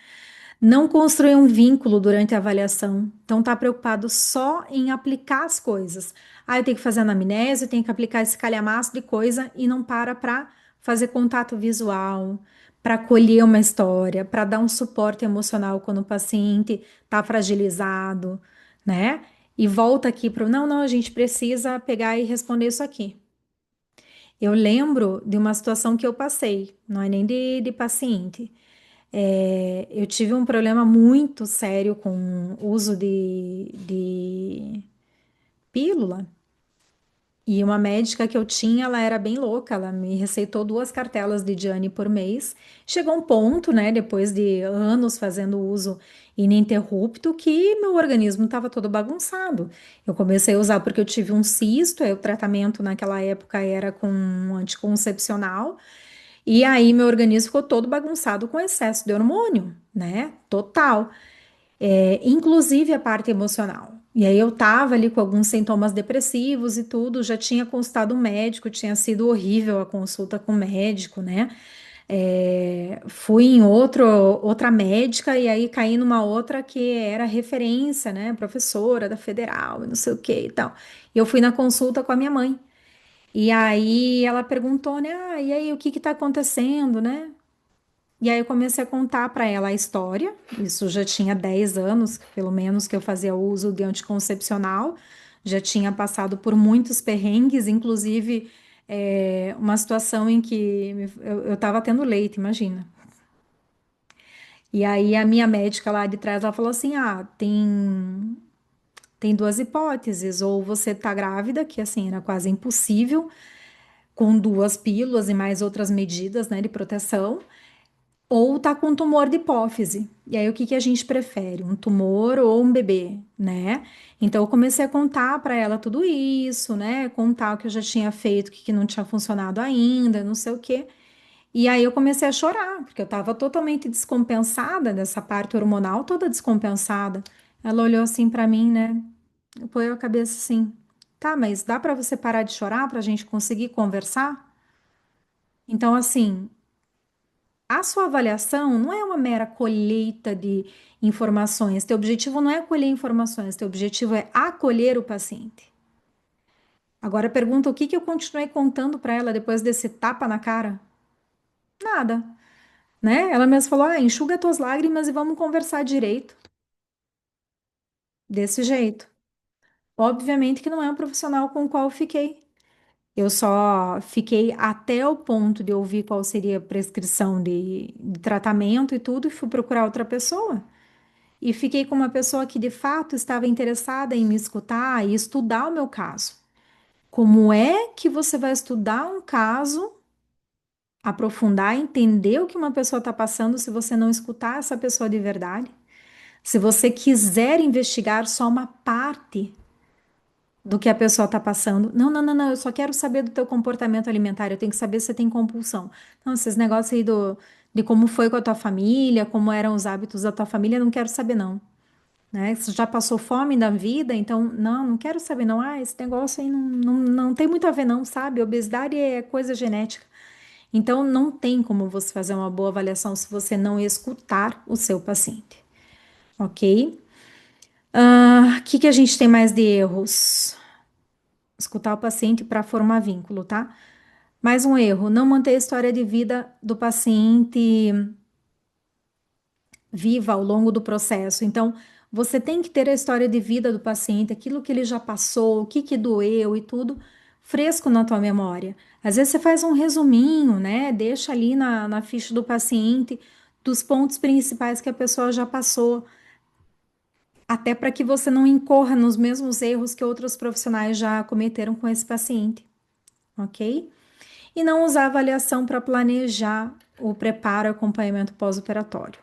Não construir um vínculo durante a avaliação. Então, tá preocupado só em aplicar as coisas. Ah, eu tenho que fazer anamnese, eu tenho que aplicar esse calhamaço de coisa e não para fazer contato visual, para acolher uma história, para dar um suporte emocional quando o paciente tá fragilizado, né? E volta aqui para não, não, a gente precisa pegar e responder isso aqui. Eu lembro de uma situação que eu passei, não é nem de paciente. Eu tive um problema muito sério com o uso de pílula. E uma médica que eu tinha, ela era bem louca, ela me receitou 2 cartelas de Diane por mês. Chegou um ponto, né, depois de anos fazendo uso ininterrupto, que meu organismo estava todo bagunçado. Eu comecei a usar porque eu tive um cisto, aí o tratamento naquela época era com um anticoncepcional. E aí meu organismo ficou todo bagunçado com excesso de hormônio, né? Total. Inclusive a parte emocional. E aí eu tava ali com alguns sintomas depressivos e tudo, já tinha consultado um médico, tinha sido horrível a consulta com o médico, né? Fui em outra médica e aí caí numa outra que era referência, né? Professora da federal e não sei o que e tal. E eu fui na consulta com a minha mãe. E aí ela perguntou, né? Ah, e aí o que que tá acontecendo, né? E aí eu comecei a contar para ela a história. Isso já tinha 10 anos, pelo menos, que eu fazia uso de anticoncepcional. Já tinha passado por muitos perrengues, inclusive uma situação em que eu estava tendo leite, imagina. E aí a minha médica lá de trás, ela falou assim, ah, tem 2 hipóteses, ou você tá grávida, que assim, era quase impossível, com 2 pílulas e mais outras medidas, né, de proteção, ou tá com tumor de hipófise. E aí, o que que a gente prefere? Um tumor ou um bebê, né? Então, eu comecei a contar para ela tudo isso, né? Contar o que eu já tinha feito, o que que não tinha funcionado ainda, não sei o quê. E aí, eu comecei a chorar, porque eu tava totalmente descompensada dessa parte hormonal, toda descompensada. Ela olhou assim para mim, né? Põe a cabeça assim. Tá, mas dá para você parar de chorar para a gente conseguir conversar? Então, assim, a sua avaliação não é uma mera colheita de informações. Teu objetivo não é colher informações, teu objetivo é acolher o paciente. Agora pergunta o que que eu continuei contando para ela depois desse tapa na cara? Nada, né? Ela mesma falou: "Ah, enxuga tuas lágrimas e vamos conversar direito". Desse jeito. Obviamente que não é um profissional com o qual eu fiquei. Eu só fiquei até o ponto de ouvir qual seria a prescrição de tratamento e tudo e fui procurar outra pessoa. E fiquei com uma pessoa que de fato estava interessada em me escutar e estudar o meu caso. Como é que você vai estudar um caso, aprofundar, entender o que uma pessoa está passando se você não escutar essa pessoa de verdade? Se você quiser investigar só uma parte do que a pessoa está passando, não, não, não, não, eu só quero saber do teu comportamento alimentar, eu tenho que saber se você tem compulsão. Não, esses negócios aí de como foi com a tua família, como eram os hábitos da tua família, eu não quero saber, não. Né? Você já passou fome na vida, então, não, não quero saber, não. Ah, esse negócio aí não tem muito a ver, não, sabe? Obesidade é coisa genética. Então, não tem como você fazer uma boa avaliação se você não escutar o seu paciente, ok? O que que a gente tem mais de erros? Escutar o paciente para formar vínculo, tá? Mais um erro, não manter a história de vida do paciente viva ao longo do processo. Então, você tem que ter a história de vida do paciente, aquilo que ele já passou, o que que doeu e tudo fresco na tua memória. Às vezes você faz um resuminho, né? Deixa ali na ficha do paciente dos pontos principais que a pessoa já passou, até para que você não incorra nos mesmos erros que outros profissionais já cometeram com esse paciente, ok? E não usar avaliação para planejar o preparo e acompanhamento pós-operatório.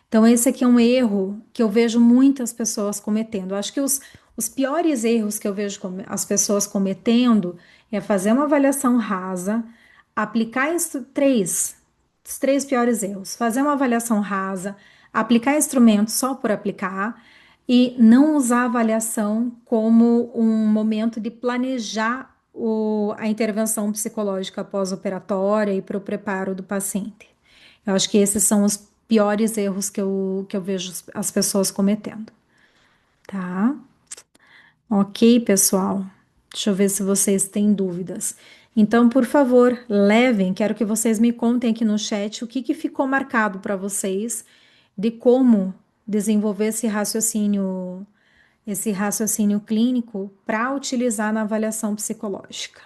Então, esse aqui é um erro que eu vejo muitas pessoas cometendo. Eu acho que os piores erros que eu vejo as pessoas cometendo é fazer uma avaliação rasa, aplicar os três piores erros: fazer uma avaliação rasa, aplicar instrumentos só por aplicar e não usar a avaliação como um momento de planejar a intervenção psicológica pós-operatória e para o preparo do paciente. Eu acho que esses são os piores erros que eu vejo as pessoas cometendo, tá? Ok, pessoal. Deixa eu ver se vocês têm dúvidas. Então, por favor, levem, quero que vocês me contem aqui no chat o que que ficou marcado para vocês de como desenvolver esse raciocínio clínico para utilizar na avaliação psicológica.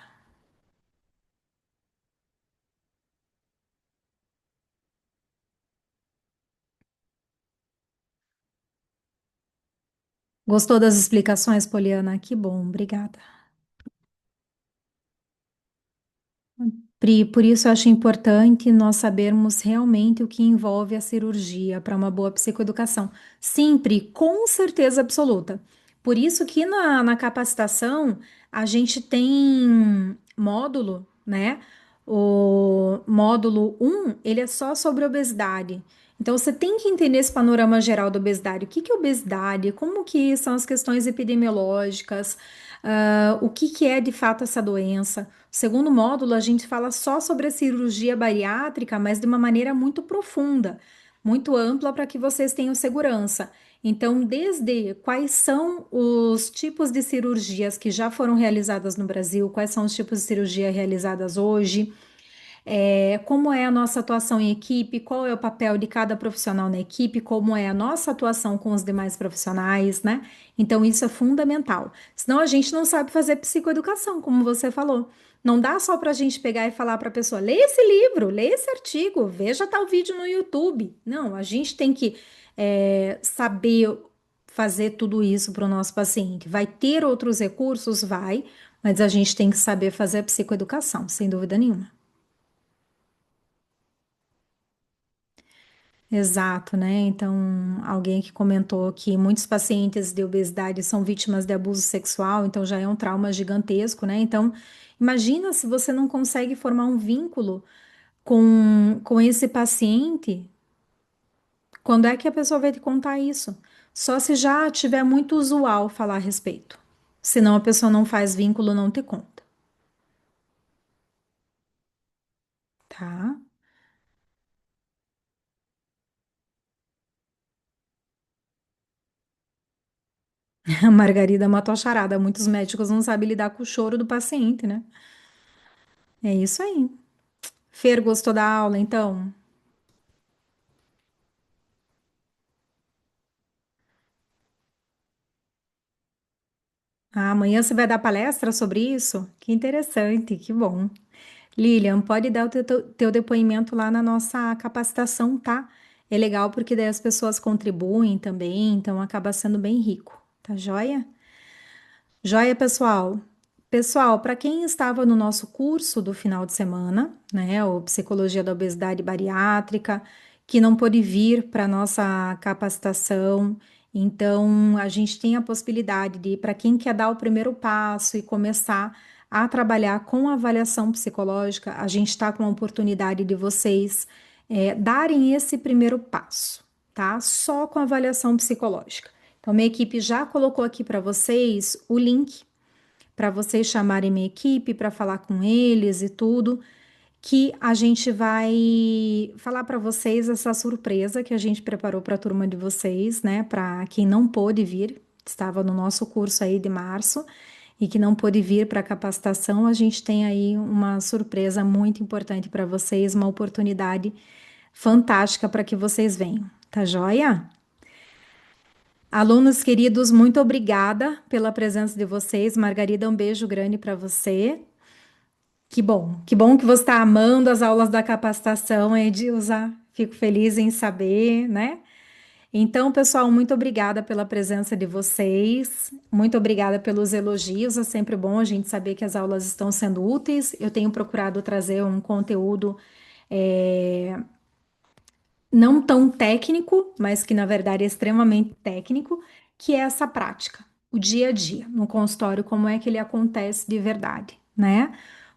Gostou das explicações, Poliana? Que bom, obrigada. Pri, por isso eu acho importante nós sabermos realmente o que envolve a cirurgia para uma boa psicoeducação. Sempre, com certeza absoluta. Por isso que na capacitação a gente tem módulo, né? O módulo um ele é só sobre obesidade. Então você tem que entender esse panorama geral da obesidade. O que que é obesidade? Como que são as questões epidemiológicas? O que que é de fato essa doença? Segundo módulo, a gente fala só sobre a cirurgia bariátrica, mas de uma maneira muito profunda, muito ampla para que vocês tenham segurança. Então, desde quais são os tipos de cirurgias que já foram realizadas no Brasil, quais são os tipos de cirurgia realizadas hoje, como é a nossa atuação em equipe, qual é o papel de cada profissional na equipe, como é a nossa atuação com os demais profissionais, né? Então, isso é fundamental. Senão, a gente não sabe fazer psicoeducação, como você falou. Não dá só para a gente pegar e falar para a pessoa: lê esse livro, lê esse artigo, veja tal vídeo no YouTube. Não, a gente tem que saber fazer tudo isso para o nosso paciente. Vai ter outros recursos? Vai, mas a gente tem que saber fazer a psicoeducação, sem dúvida nenhuma. Exato, né? Então, alguém que comentou que muitos pacientes de obesidade são vítimas de abuso sexual, então já é um trauma gigantesco, né? Então, imagina se você não consegue formar um vínculo com esse paciente, quando é que a pessoa vai te contar isso? Só se já tiver muito usual falar a respeito. Senão a pessoa não faz vínculo, não te conta, tá? A Margarida matou a charada. Muitos médicos não sabem lidar com o choro do paciente, né? É isso aí. Fer, gostou da aula, então? Ah, amanhã você vai dar palestra sobre isso? Que interessante, que bom. Lilian, pode dar o teu depoimento lá na nossa capacitação, tá? É legal porque daí as pessoas contribuem também, então acaba sendo bem rico, tá joia? Joia, pessoal. Pessoal, para quem estava no nosso curso do final de semana, né, o Psicologia da Obesidade Bariátrica, que não pôde vir para nossa capacitação, então a gente tem a possibilidade de, para quem quer dar o primeiro passo e começar a trabalhar com avaliação psicológica, a gente está com a oportunidade de vocês darem esse primeiro passo, tá? Só com avaliação psicológica. Então, minha equipe já colocou aqui para vocês o link para vocês chamarem minha equipe para falar com eles e tudo, que a gente vai falar para vocês essa surpresa que a gente preparou para a turma de vocês, né? Para quem não pôde vir, estava no nosso curso aí de março e que não pôde vir para a capacitação, a gente tem aí uma surpresa muito importante para vocês, uma oportunidade fantástica para que vocês venham, tá joia? Alunos queridos, muito obrigada pela presença de vocês. Margarida, um beijo grande para você. Que bom que você está amando as aulas da capacitação, Edilza. Fico feliz em saber, né? Então, pessoal, muito obrigada pela presença de vocês, muito obrigada pelos elogios. É sempre bom a gente saber que as aulas estão sendo úteis. Eu tenho procurado trazer um conteúdo não tão técnico, mas que na verdade é extremamente técnico, que é essa prática, o dia a dia, no consultório, como é que ele acontece de verdade, né?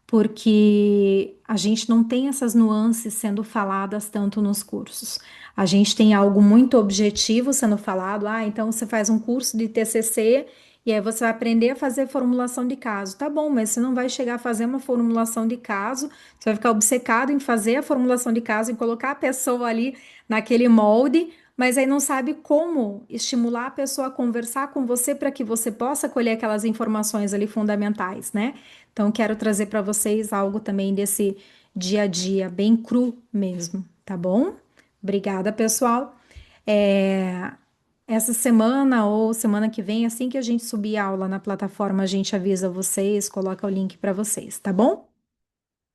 Porque a gente não tem essas nuances sendo faladas tanto nos cursos. A gente tem algo muito objetivo sendo falado, então você faz um curso de TCC e aí você vai aprender a fazer formulação de caso. Tá bom, mas você não vai chegar a fazer uma formulação de caso, você vai ficar obcecado em fazer a formulação de caso, em colocar a pessoa ali naquele molde, mas aí não sabe como estimular a pessoa a conversar com você para que você possa colher aquelas informações ali fundamentais, né? Então, quero trazer para vocês algo também desse dia a dia, bem cru mesmo, tá bom? Obrigada, pessoal. É, essa semana ou semana que vem, assim que a gente subir a aula na plataforma, a gente avisa vocês, coloca o link para vocês, tá bom?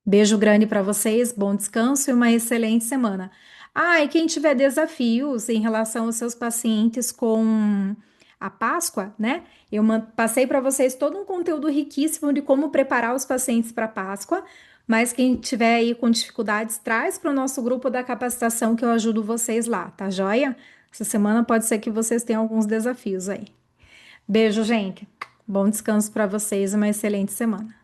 Beijo grande para vocês, bom descanso e uma excelente semana. E quem tiver desafios em relação aos seus pacientes com a Páscoa, né? Eu passei para vocês todo um conteúdo riquíssimo de como preparar os pacientes para a Páscoa, mas quem tiver aí com dificuldades, traz para o nosso grupo da capacitação que eu ajudo vocês lá, tá joia? Essa semana pode ser que vocês tenham alguns desafios aí. Beijo, gente. Bom descanso para vocês e uma excelente semana.